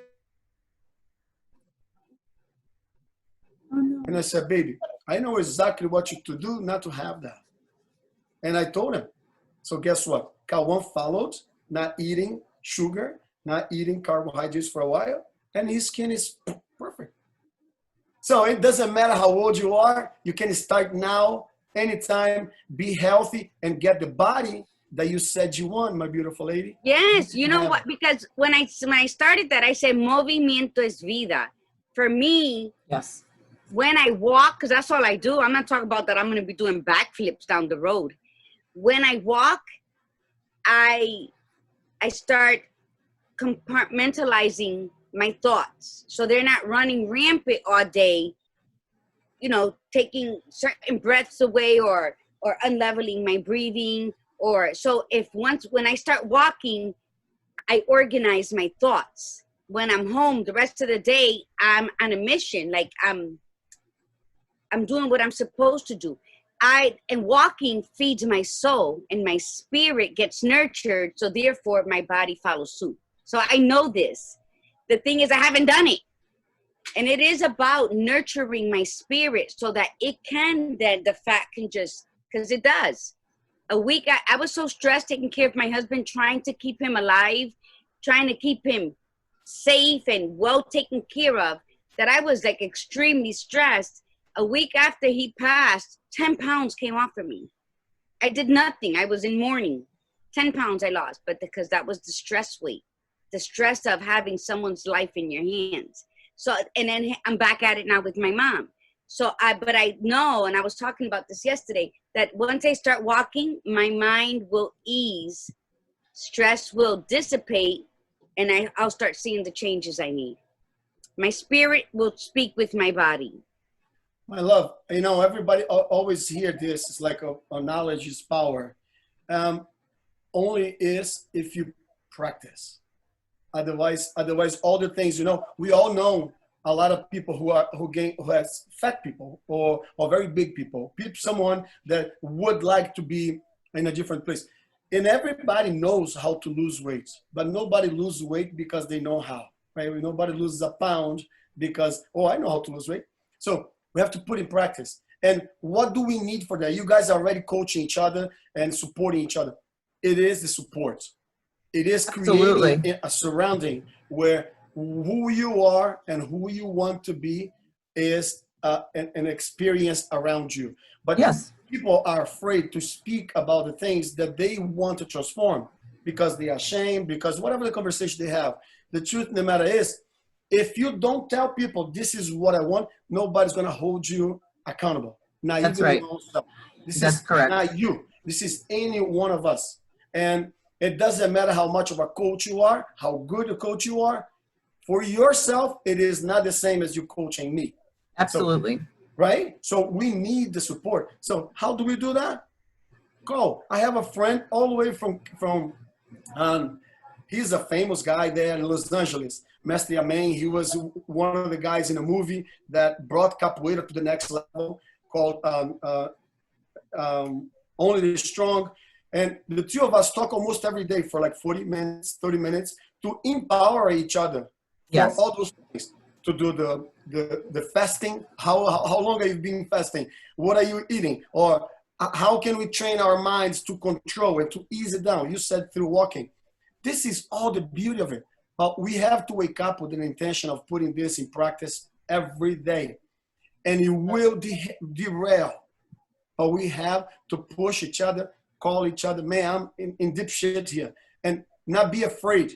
And I said, baby, I know exactly what you to do not to have that. And I told him. So guess what? Kawan followed, not eating sugar, not eating carbohydrates for a while, and his skin is perfect. So it doesn't matter how old you are. You can start now, anytime, be healthy, and get the body that you said you want, my beautiful lady. Yes, you know what? Because when I started that, I said movimiento es vida. For me, Yes. when I walk, because that's all I do. I'm not talking about that I'm going to be doing backflips down the road. When I walk, I start compartmentalizing my thoughts, so they're not running rampant all day, you know, taking certain breaths away or unleveling my breathing. Or so when I start walking, I organize my thoughts. When I'm home, the rest of the day, I'm on a mission. Like I'm doing what I'm supposed to do. And walking feeds my soul, and my spirit gets nurtured. So therefore, my body follows suit. So I know this. The thing is, I haven't done it. And it is about nurturing my spirit so that it can, then the fat can just, because it does. A week, I was so stressed taking care of my husband, trying to keep him alive, trying to keep him safe and well taken care of, that I was like extremely stressed. A week after he passed, 10 pounds came off of me. I did nothing. I was in mourning. 10 pounds I lost, but because that was the stress weight, the stress of having someone's life in your hands. So, and then I'm back at it now with my mom. So but I know, and I was talking about this yesterday, that once I start walking, my mind will ease, stress will dissipate, and I'll start seeing the changes I need. My spirit will speak with my body. My love, you know, everybody always hear this. It's like a knowledge is power. Only is if you practice. Otherwise, all the things, you know, we all know a lot of people who has fat people or very big people, someone that would like to be in a different place. And everybody knows how to lose weight, but nobody loses weight because they know how, right? Nobody loses a pound because, oh, I know how to lose weight. So we have to put in practice. And what do we need for that? You guys are already coaching each other and supporting each other. It is the support. It is creating a surrounding where who you are and who you want to be is an experience around you. But yes, people are afraid to speak about the things that they want to transform because they are ashamed, because whatever the conversation they have. The truth of the matter is, if you don't tell people this is what I want, nobody's going to hold you accountable. Not That's even right. your own self. This That's is correct. not you. This is any one of us. And it doesn't matter how much of a coach you are, how good a coach you are. For yourself, it is not the same as you coaching me. Absolutely. So, right? So we need the support. So how do we do that? Call. I have a friend all the way he's a famous guy there in Los Angeles. Mestre Amen. He was one of the guys in a movie that brought capoeira to the next level called Only the Strong. And the two of us talk almost every day for like 40 minutes, 30 minutes to empower each other for all those things. To do the fasting. How long have you been fasting? What are you eating? Or how can we train our minds to control and to ease it down? You said through walking. This is all the beauty of it. But we have to wake up with an intention of putting this in practice every day. And it will derail. But we have to push each other, call each other, man, I'm in deep shit here. And not be afraid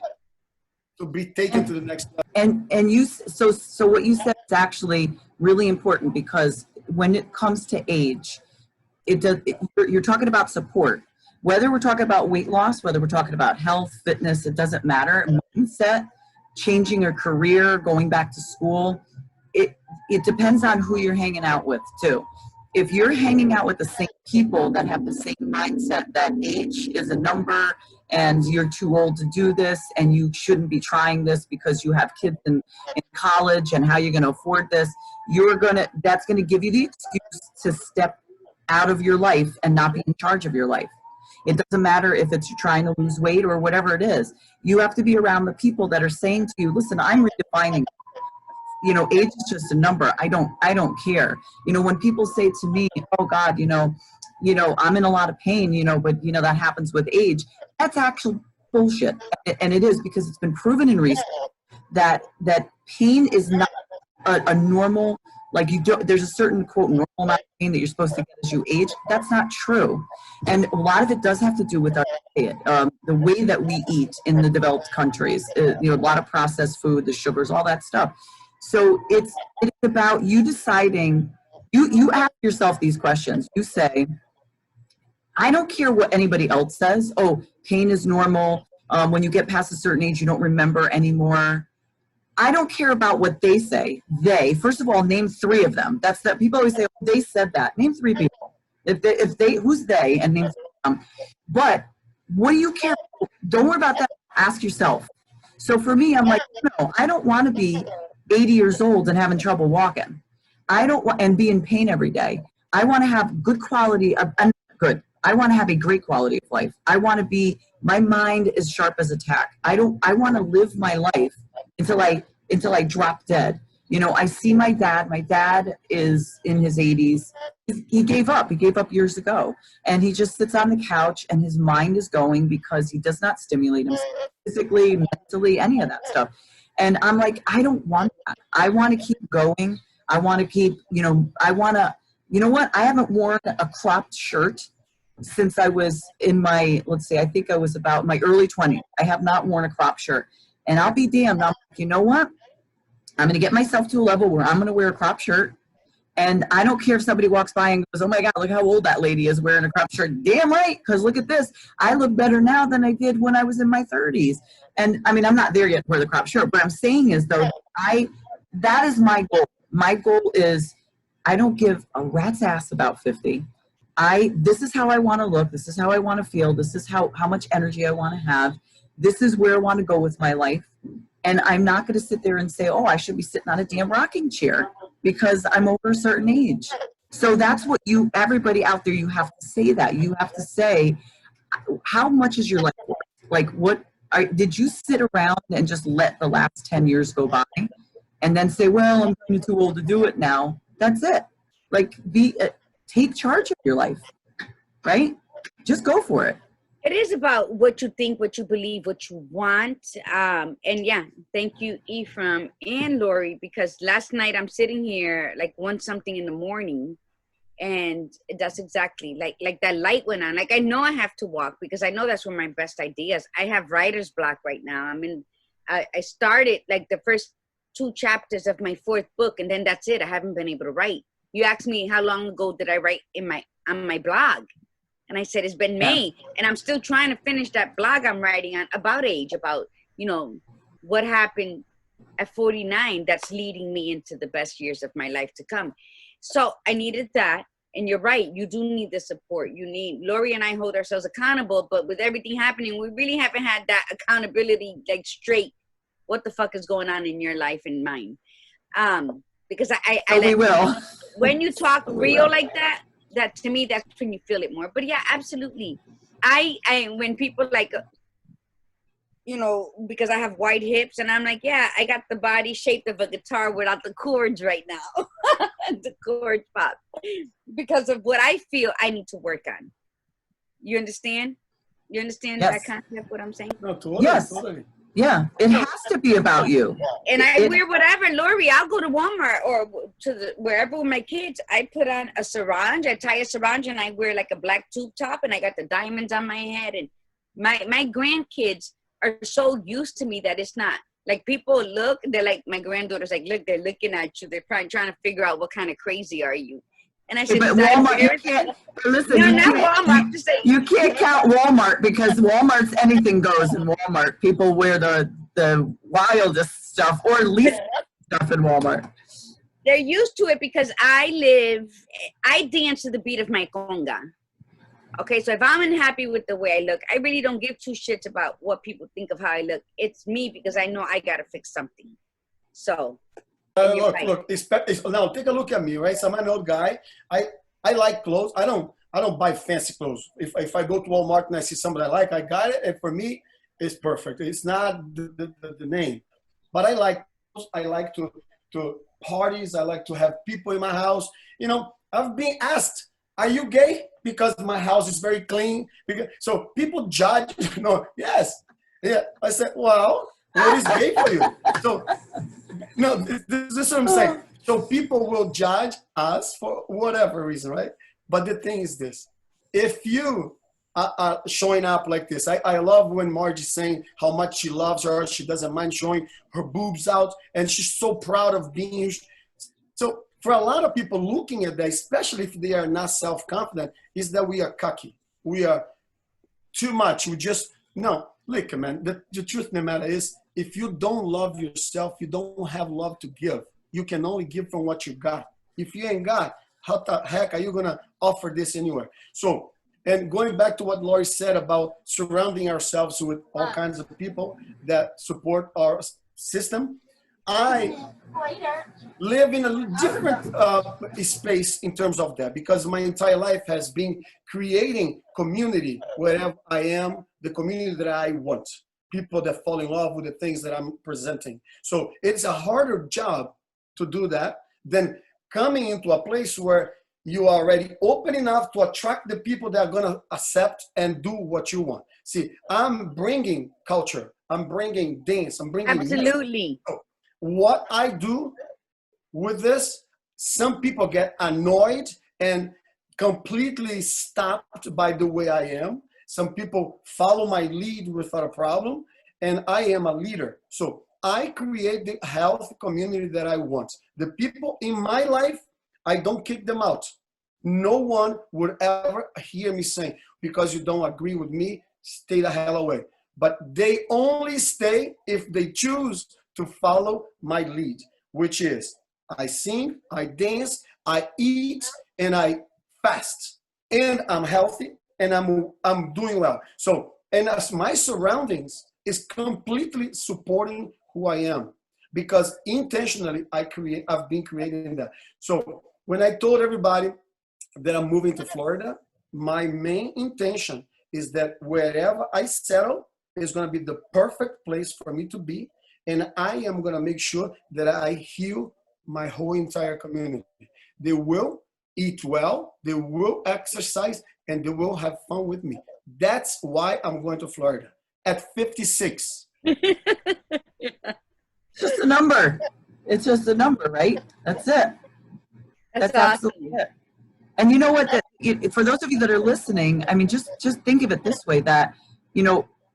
to be taken to the next level. And you, so what you said is actually really important, because when it comes to age, you're talking about support. Whether we're talking about weight loss, whether we're talking about health, fitness, it doesn't matter. Mindset, changing your career, going back to school, it depends on who you're hanging out with too. If you're hanging out with the same people that have the same mindset that age is a number and you're too old to do this and you shouldn't be trying this because you have kids in college and how you're going to afford this, that's going to give you the excuse to step out of your life and not be in charge of your life. It doesn't matter if it's you're trying to lose weight or whatever it is. You have to be around the people that are saying to you, listen, I'm redefining. Age is just a number. I don't care. When people say to me, oh God, I'm in a lot of pain, but that happens with age. That's actual bullshit. And it is, because it's been proven in research that pain is not a normal, like there's a certain quote normal amount of pain that you're supposed to get as you age. That's not true. And a lot of it does have to do with our diet, the way that we eat in the developed countries, a lot of processed food, the sugars, all that stuff. So it's about you deciding, you ask yourself these questions. You say, I don't care what anybody else says. Oh, pain is normal. When you get past a certain age, you don't remember anymore. I don't care about what they say. First of all, name 3 of them. That's that. People always say, oh, they said that. Name 3 people. If they, who's they, and name 3 of them. But what do you care? Don't worry about that. Ask yourself. So for me, I'm like, no, I don't want to be 80 years old and having trouble walking. I don't want and be in pain every day. I want to have good quality of good. I want to have a great quality of life. I want to be, my mind is sharp as a tack. I want to live my life until I drop dead. I see my dad. My dad is in his 80s. He gave up. He gave up years ago. And he just sits on the couch and his mind is going because he does not stimulate himself physically, mentally, any of that stuff. And I'm like, I don't want that. I want to keep going. I want to keep, I want to, I haven't worn a cropped shirt since I was in my, I think I was about my early 20s. I have not worn a crop shirt. And I'll be damned. I'm like, you know what? I'm going to get myself to a level where I'm going to wear a crop shirt. And I don't care if somebody walks by and goes, oh my God, look how old that lady is wearing a crop shirt. Damn right, because look at this. I look better now than I did when I was in my 30s. And I mean, I'm not there yet for the crop shirt. What I'm saying is, though, that is my goal. My goal is I don't give a rat's ass about 50. This is how I want to look. This is how I want to feel. This is how much energy I want to have. This is where I want to go with my life. And I'm not going to sit there and say, oh, I should be sitting on a damn rocking chair because I'm over a certain age. So that's what everybody out there, you have to say that. You have to say, how much is your life worth? Like, did you sit around and just let the last 10 years go by and then say, well, I'm too old to do it now? That's it. Like, take charge of your life, right? Just go for it. It is about what you think, what you believe, what you want. And yeah, thank you, Efraim and Lori, because last night I'm sitting here like 1 something in the morning, and that's exactly like that light went on. Like, I know I have to walk because I know that's where my best ideas. I have writer's block right now. I started like the first 2 chapters of my 4th book, and then that's it. I haven't been able to write. You asked me how long ago did I write on my blog? And I said, it's been May, and I'm still trying to finish that blog I'm writing on about age, about, what happened at 49 that's leading me into the best years of my life to come. So I needed that. And you're right, you do need the support. Lori and I hold ourselves accountable, but with everything happening, we really haven't had that accountability, like straight, what the fuck is going on in your life and mine? Because we will. When you talk real like that to me, that's when you feel it more. But yeah, absolutely. When people like, because I have wide hips, and I'm like, yeah, I got the body shape of a guitar without the chords right now. The chords pop. Because of what I feel I need to work on. You understand? You understand Yes. that concept, what I'm saying? No, totally, Yes. totally. Yeah, it has to be about you. And I wear whatever, Lori. I'll go to Walmart or wherever with my kids. I put on a sarong. I tie a sarong, and I wear like a black tube top, and I got the diamonds on my head. And my grandkids are so used to me that it's not like people look. They're like, my granddaughter's like, look, they're looking at you. They're probably trying to figure out what kind of crazy are you. And I said, but Walmart, you can't, listen, no, you not can't, Walmart. Just say, you can't count Walmart, because Walmart's anything goes in Walmart. People wear the wildest stuff or least stuff in Walmart. They're used to it because I dance to the beat of my conga. Okay, so if I'm unhappy with the way I look, I really don't give two shits about what people think of how I look. It's me, because I know I gotta fix something. So Look, now take a look at me, right? So I'm an old guy. I like clothes. I don't buy fancy clothes. If I go to Walmart and I see something I like, I got it, and for me, it's perfect. It's not the name, but I like clothes. I like to parties. I like to have people in my house. I've been asked, "Are you gay?" Because my house is very clean. So people judge. Yes, yeah. I said, "Well, what is gay for you?" So. No, this is what I'm saying. So people will judge us for whatever reason, right? But the thing is this. If you are showing up like this, I love when Margie's saying how much she loves her. She doesn't mind showing her boobs out, and she's so proud of being. So for a lot of people looking at that, especially if they are not self-confident, is that we are cocky. We are too much. Look, man, the truth of the matter is, if you don't love yourself, you don't have love to give. You can only give from what you got. If you ain't got, how the heck are you going to offer this anywhere? So, and going back to what Lori said about surrounding ourselves with all kinds of people that support our system, I live in a different space in terms of that, because my entire life has been creating community wherever I am, the community that I want. People that fall in love with the things that I'm presenting. So it's a harder job to do that than coming into a place where you are already open enough to attract the people that are going to accept and do what you want. See, I'm bringing culture. I'm bringing dance. I'm bringing absolutely. So what I do with this, some people get annoyed and completely stopped by the way I am. Some people follow my lead without a problem, and I am a leader. So I create the health community that I want. The people in my life, I don't kick them out. No one would ever hear me saying, because you don't agree with me, stay the hell away. But they only stay if they choose to follow my lead, which is I sing, I dance, I eat, and I fast. And I'm healthy, and I'm doing well. So, and as my surroundings is completely supporting who I am, because intentionally I've been creating that. So when I told everybody that I'm moving to Florida, my main intention is that wherever I settle is going to be the perfect place for me to be. And I am going to make sure that I heal my whole entire community. They will eat well, they will exercise, and they will have fun with me. That's why I'm going to Florida at 56. Just a number. It's just a number, right? That's it. That's awesome. absolutely it. And you know what? For those of you that are listening, I mean, just think of it this way: that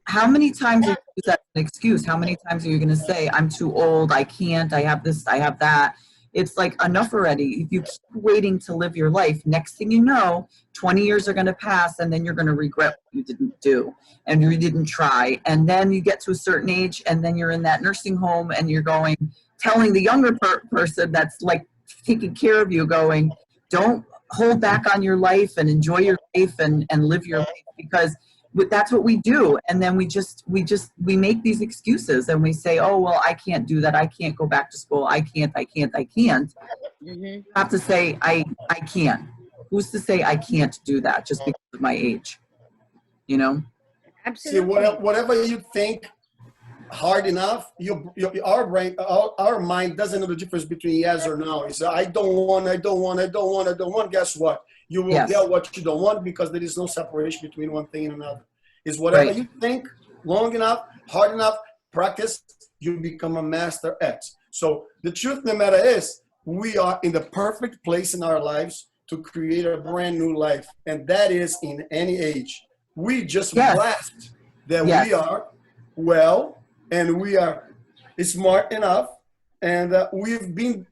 how many times are you use that as an excuse? How many times are you going to say, "I'm too old. I can't. I have this. I have that." It's like enough already. If you keep waiting to live your life, next thing you know, 20 years are going to pass, and then you're going to regret what you didn't do and you didn't try. And then you get to a certain age, and then you're in that nursing home, and you're telling the younger person that's like taking care of you, going, don't hold back on your life and enjoy your life and live your life, because that's what we do. And then we make these excuses and we say, oh, well, I can't do that. I can't go back to school. I can't. You have to say, I can. Who's to say I can't do that just because of my age? You know? Absolutely. See, whatever you think hard enough, our brain, our mind doesn't know the difference between yes or no. It's I don't want. Guess what? You will get what you don't want, because there is no separation between one thing and another. It's whatever you think long enough, hard enough, practice, you become a master at. So the truth of the matter is, we are in the perfect place in our lives to create a brand new life. And that is in any age. We just blessed that we are well, and we are smart enough, and we've been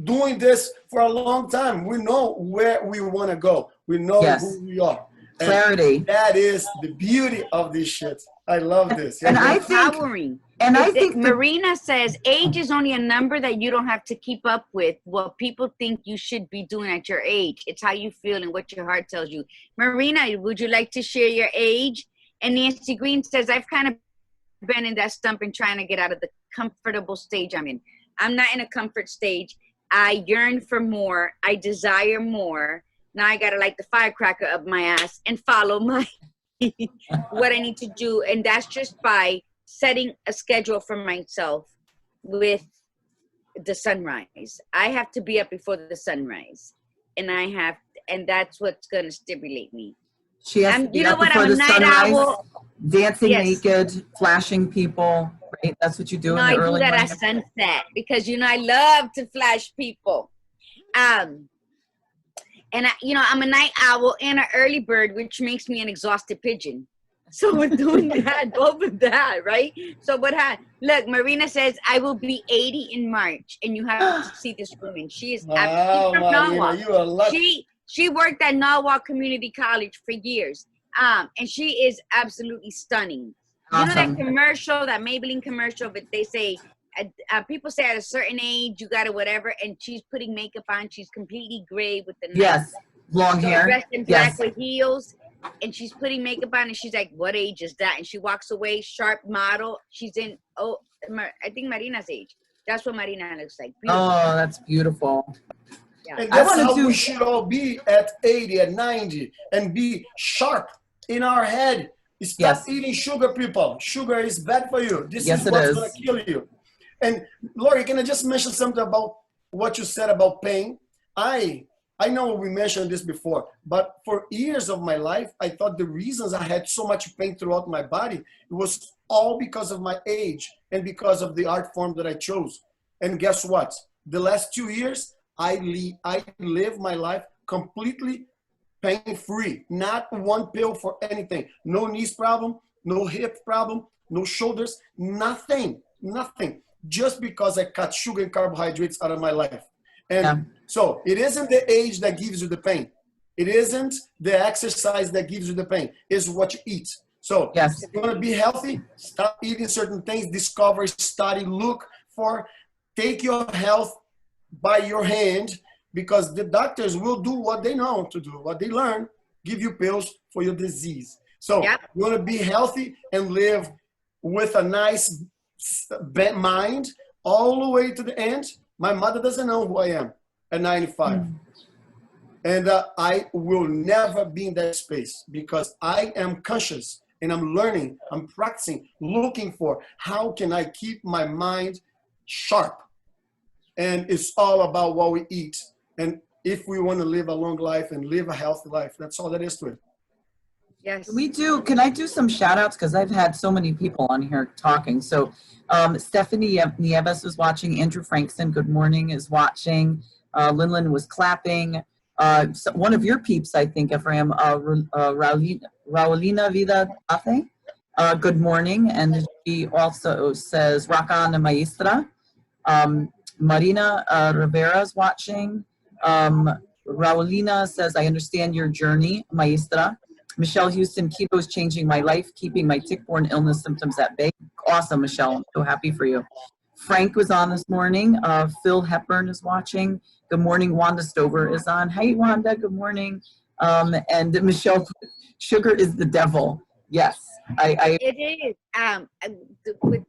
doing this for a long time. We know where we want to go. We know who we are. And clarity. That is the beauty of this shit. I love this. And I think Marina says age is only a number that you don't have to keep up with what people think you should be doing at your age. It's how you feel and what your heart tells you. Marina, would you like to share your age? And Nancy Green says, I've kind of been in that stump and trying to get out of the comfortable stage I'm in. I'm not in a comfort stage. I yearn for more. I desire more. Now I got to light the firecracker up my ass and follow my what I need to do. And that's just by setting a schedule for myself with the sunrise. I have to be up before the sunrise. And that's what's going to stimulate me. She has to be up before the sunrise, dancing naked, flashing people. Right? That's what you do in the early morning. I do that at sunset because, I love to flash people. And, I'm a night owl and an early bird, which makes me an exhausted pigeon. So we're doing both of that, right? So look, Marina says, I will be 80 in March. And you have to see this woman. She is absolutely from Norwalk. You are lucky. She worked at Norwalk Community College for years. And she is absolutely stunning. Awesome. You know that commercial, that Maybelline commercial, but they say, people say at a certain age, you got to whatever, and she's putting makeup on. She's completely gray with the long hair. Dressed in black with heels, and she's putting makeup on, and she's like, what age is that? And she walks away, sharp model. She's in, I think Marina's age. That's what Marina looks like. Beautiful. Oh, that's beautiful. Yeah. And that's how we should all be at 80, at 90, and be sharp in our head. Stop eating sugar, people. Sugar is bad for you. This is what's going to kill you. And Lori, can I just mention something about what you said about pain? I know we mentioned this before, but for years of my life, I thought the reasons I had so much pain throughout my body, it was all because of my age and because of the art form that I chose. And guess what? The last 2 years, I live my life completely pain-free. Not one pill for anything. No knees problem, no hip problem, no shoulders, nothing. Just because I cut sugar and carbohydrates out of my life. And so it isn't the age that gives you the pain. It isn't the exercise that gives you the pain. It's what you eat. So if you want to be healthy, stop eating certain things, discover, study, look for, take your health by your hand, because the doctors will do what they know to do, what they learn, give you pills for your disease. So you want to be healthy and live with a nice mind all the way to the end. My mother doesn't know who I am at 95. And I will never be in that space because I am conscious and I'm learning, I'm practicing, looking for how can I keep my mind sharp. And it's all about what we eat. And if we want to live a long life and live a healthy life, that's all there is to it. Yes. We do. Can I do some shout outs? Because I've had so many people on here talking. So Stephanie Nieves was watching. Andrew Frankson, good morning, is watching. Linlin was clapping. So one of your peeps, I think, Efraim, Raulina Vida Cafe, good morning. And she also says, Rock on the Maestra. Marina Rivera is watching. Raulina says, I understand your journey, Maestra. Michelle Houston, keto is changing my life, keeping my tick-borne illness symptoms at bay. Awesome, Michelle. I'm so happy for you. Frank was on this morning. Phil Hepburn is watching. Good morning. Wanda Stover is on. Hey, Wanda. Good morning. And Michelle, sugar is the devil. Yes, It is. With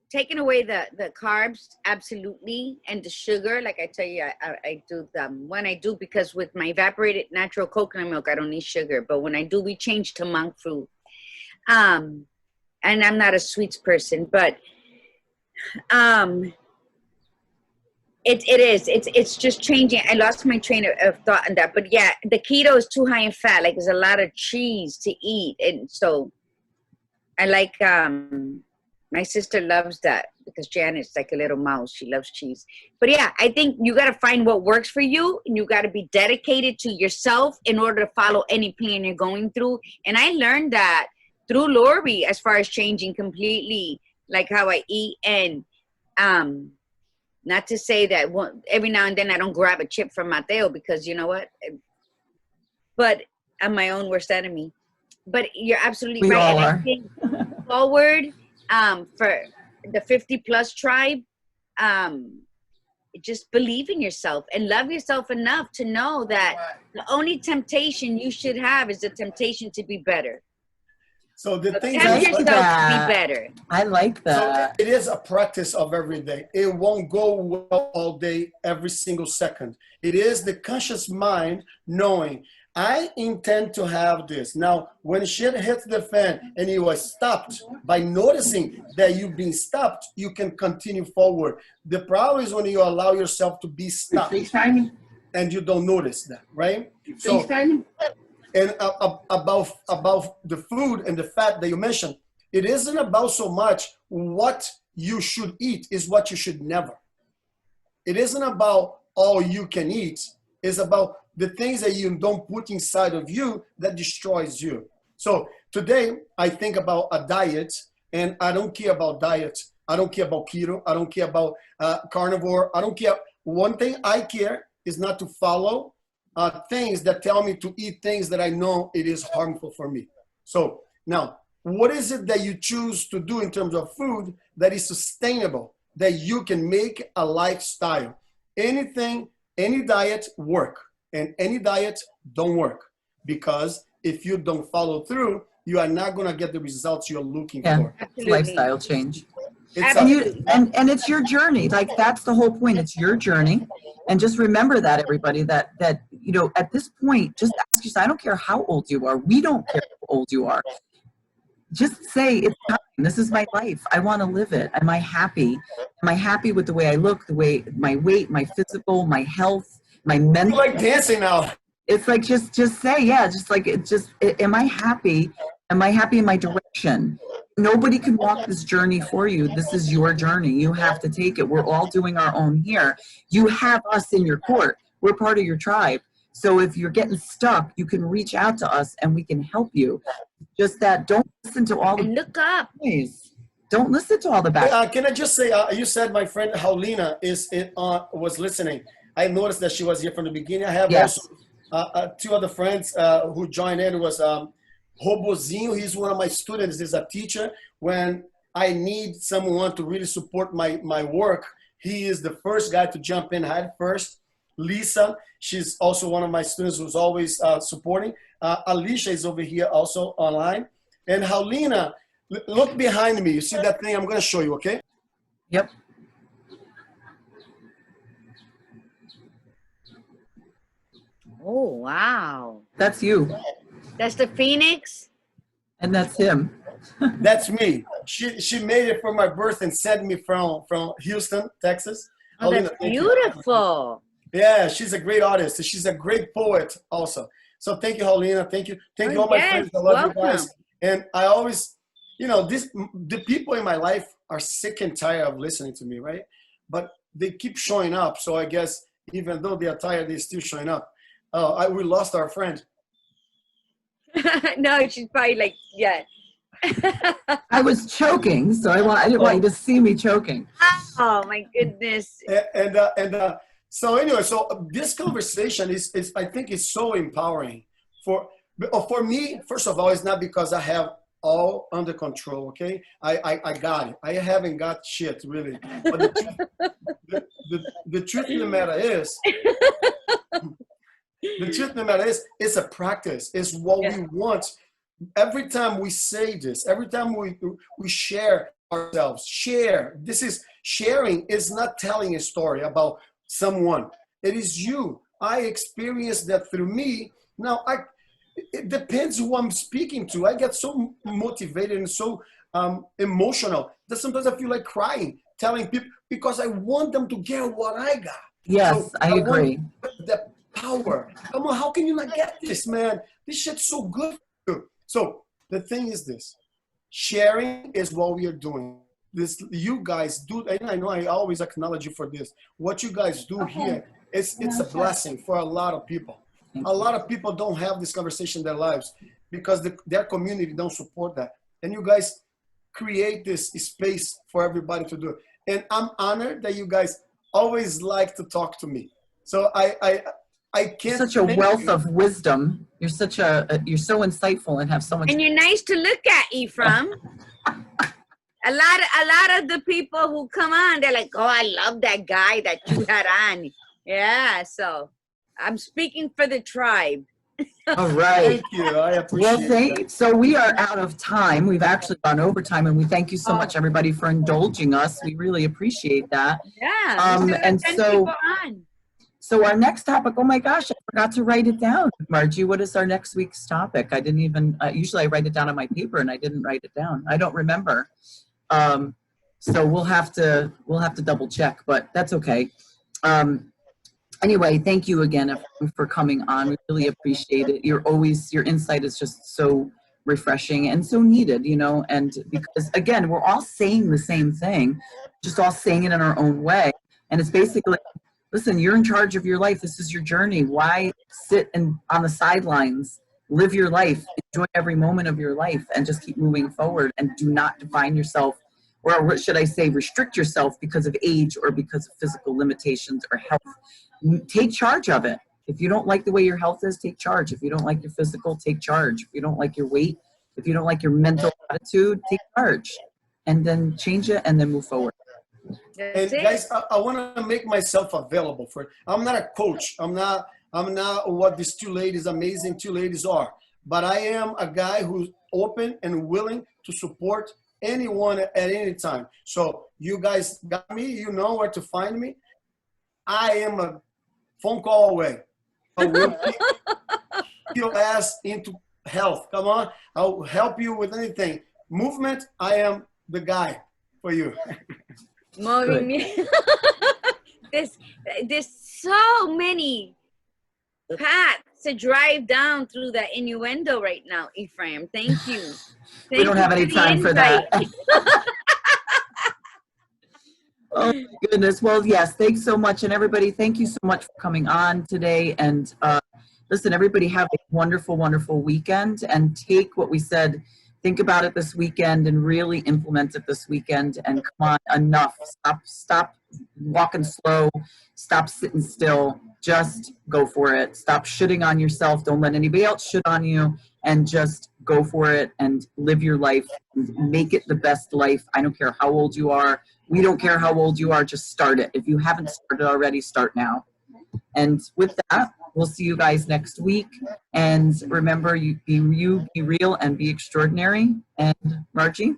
taking away the carbs, absolutely, and the sugar. Like I tell you, I do them when I do, because with my evaporated natural coconut milk, I don't need sugar. But when I do, we change to monk fruit. And I'm not a sweets person, but it's just changing. I lost my train of thought on that, but yeah, the keto is too high in fat. Like, there's a lot of cheese to eat, and so I like my sister loves that, because Janet's like a little mouse. She loves cheese. But yeah, I think you got to find what works for you, and you got to be dedicated to yourself in order to follow any plan you're going through. And I learned that through Lori, as far as changing completely like how I eat. And not to say that every now and then I don't grab a chip from Mateo, because you know what? But I'm my own worst enemy. But you're absolutely we right. all And are. I think forward for the 50+ tribe, just believe in yourself and love yourself enough to know that the only temptation you should have is the temptation to be better. So the thing Tempt is, yourself to be better. I like that. so it is a practice of every day. It won't go well all day, every single second. It is the conscious mind knowing, I intend to have this. Now, when shit hits the fan and you are stopped, by noticing that you've been stopped, you can continue forward. The problem is when you allow yourself to be stopped and you don't notice that, right? So, and about the food and the fat that you mentioned, it isn't about so much what you should eat, is what you should never. It isn't about all you can eat. It's about the things that you don't put inside of you that destroys you. So today I think about a diet, and I don't care about diet. I don't care about keto. I don't care about carnivore. I don't care. One thing I care is not to follow things that tell me to eat things that I know it is harmful for me. So now, what is it that you choose to do in terms of food that is sustainable, that you can make a lifestyle? Anything, any diet work, and any diet don't work, because if you don't follow through, you are not going to get the results you're looking for. Absolutely. Lifestyle change. It's And it's your journey. Like, that's the whole point. It's your journey. And just remember that, everybody, that you know, at this point, just ask yourself, I don't care how old you are. We don't care how old you are. Just say, it's time. This is my life. I want to live it. Am I happy? Am I happy with the way I look, the way my weight, my physical, my health, my mental? like dancing now. It's like, just say, yeah, just like, am I happy? Am I happy in my direction? Nobody can walk this journey for you. This is your journey. You have to take it. We're all doing our own here. You have us in your court. We're part of your tribe. So if you're getting stuck, you can reach out to us and we can help you. Just that, don't listen to all the Look up. noise. Don't listen to all the back. Can I just say, you said my friend Paulina was listening. I noticed that she was here from the beginning. I have also two other friends who joined in. It was Robozinho. He's one of my students. He's a teacher. When I need someone to really support my work, he is the first guy to jump in head first. Lisa, she's also one of my students who's always supporting. Alicia is over here also online. And Paulina, look behind me. You see that thing? I'm going to show you, okay? Yep. Oh, wow. That's you. That's the Phoenix? And that's him. That's me. She made it for my birth and sent me from Houston, Texas. Oh, that's beautiful. Yeah, she's a great artist. She's a great poet also. So thank you, Paulina. Thank you all my friends. I love you guys. And I always, you know, the people in my life are sick and tired of listening to me, right? But they keep showing up. So I guess even though they are tired, they're still showing up. We lost our friend. No, she's probably like, yeah. I was choking, so I didn't want you to see me choking. Oh my goodness. So anyway, so this conversation is I think it's so empowering for me. First of all, it's not because I have all under control. Okay, I got it. I haven't got shit really. But the truth of the matter is, it's a practice. It's what we want. Every time we say this, every time we share ourselves, sharing is not telling a story about someone. It is you. I experienced that through me. Now, it depends who I'm speaking to. I get so motivated and so emotional that sometimes I feel like crying, telling people, because I want them to get what I got. Yes, So I agree. The power. Come on, how can you not get this, man? This shit's so good for you. So the thing is this. Sharing is what we are doing. This, you guys do, and I know I always acknowledge you for this. What you guys do here, it's a blessing for a lot of people. A lot of people don't have this conversation in their lives because their community don't support that. And you guys create this space for everybody to do it. And I'm honored that you guys always like to talk to me. So I can't. Such a wealth of wisdom. You're such you're so insightful and have so much. And you're nice to look at, Efraim. A lot of the people who come on, they're like, oh, I love that guy that you had on. Yeah, so I'm speaking for the tribe. All right. Thank you. I appreciate that. So we are out of time. We've actually gone over time, and we thank you so much, everybody, for indulging us. We really appreciate that. Yeah. And so our next topic, oh my gosh, I forgot to write it down. Margie, what is our next week's topic? I didn't even, usually I write it down on my paper and I didn't write it down. I don't remember. So we'll have to double check, but that's okay. Anyway, thank you again for coming on. We really appreciate it. Your insight is just so refreshing and so needed, you know, and because again, we're all saying the same thing, just all saying it in our own way. And it's basically, listen, you're in charge of your life. This is your journey. Why sit on the sidelines? Live your life. Enjoy every moment of your life and just keep moving forward, and do not define yourself, or what should I say, restrict yourself because of age or because of physical limitations or health. Take charge of it. If you don't like the way your health is, take charge. If you don't like your physical, take charge. If you don't like your weight, if you don't like your mental attitude, take charge. And then change it and then move forward. And guys, I want to make myself available for it. I'm not a coach. I'm not what these amazing two ladies are. But I am a guy who's open and willing to support anyone at any time. So you guys got me. You know where to find me. I am a phone call away. I will keep your ass into health. Come on. I'll help you with anything. Movement, I am the guy for you. There's so many paths to drive down through that innuendo right now, Efraim. Thank you. We don't have any time for that. Oh my goodness. Well, yes, thanks so much. And everybody, thank you so much for coming on today. And listen, everybody have a wonderful, wonderful weekend, and take what we said, think about it this weekend and really implement it this weekend. And come on, enough. Stop walking slow. Stop sitting still. Just go for it. Stop shitting on yourself. Don't let anybody else shit on you, and just go for it and live your life and make it the best life. I don't care how old you are. We don't care how old you are. Just start it. If you haven't started already, start now. And with that, we'll see you guys next week. And remember, you, be real, and be extraordinary. And Margie?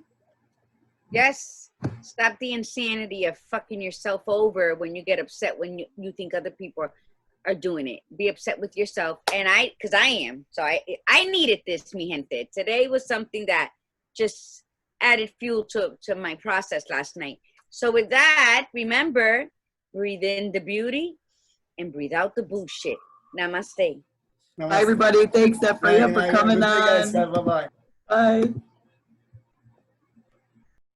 Yes. Stop the insanity of fucking yourself over when you get upset when you think other people are doing it. Be upset with yourself. And because I am. So I needed this, mi gente. Today was something that just added fuel to my process last night. So with that, remember, breathe in the beauty and breathe out the bullshit. Namaste. Bye, everybody. Thanks, Efraim, for coming on. Bye-bye. Bye.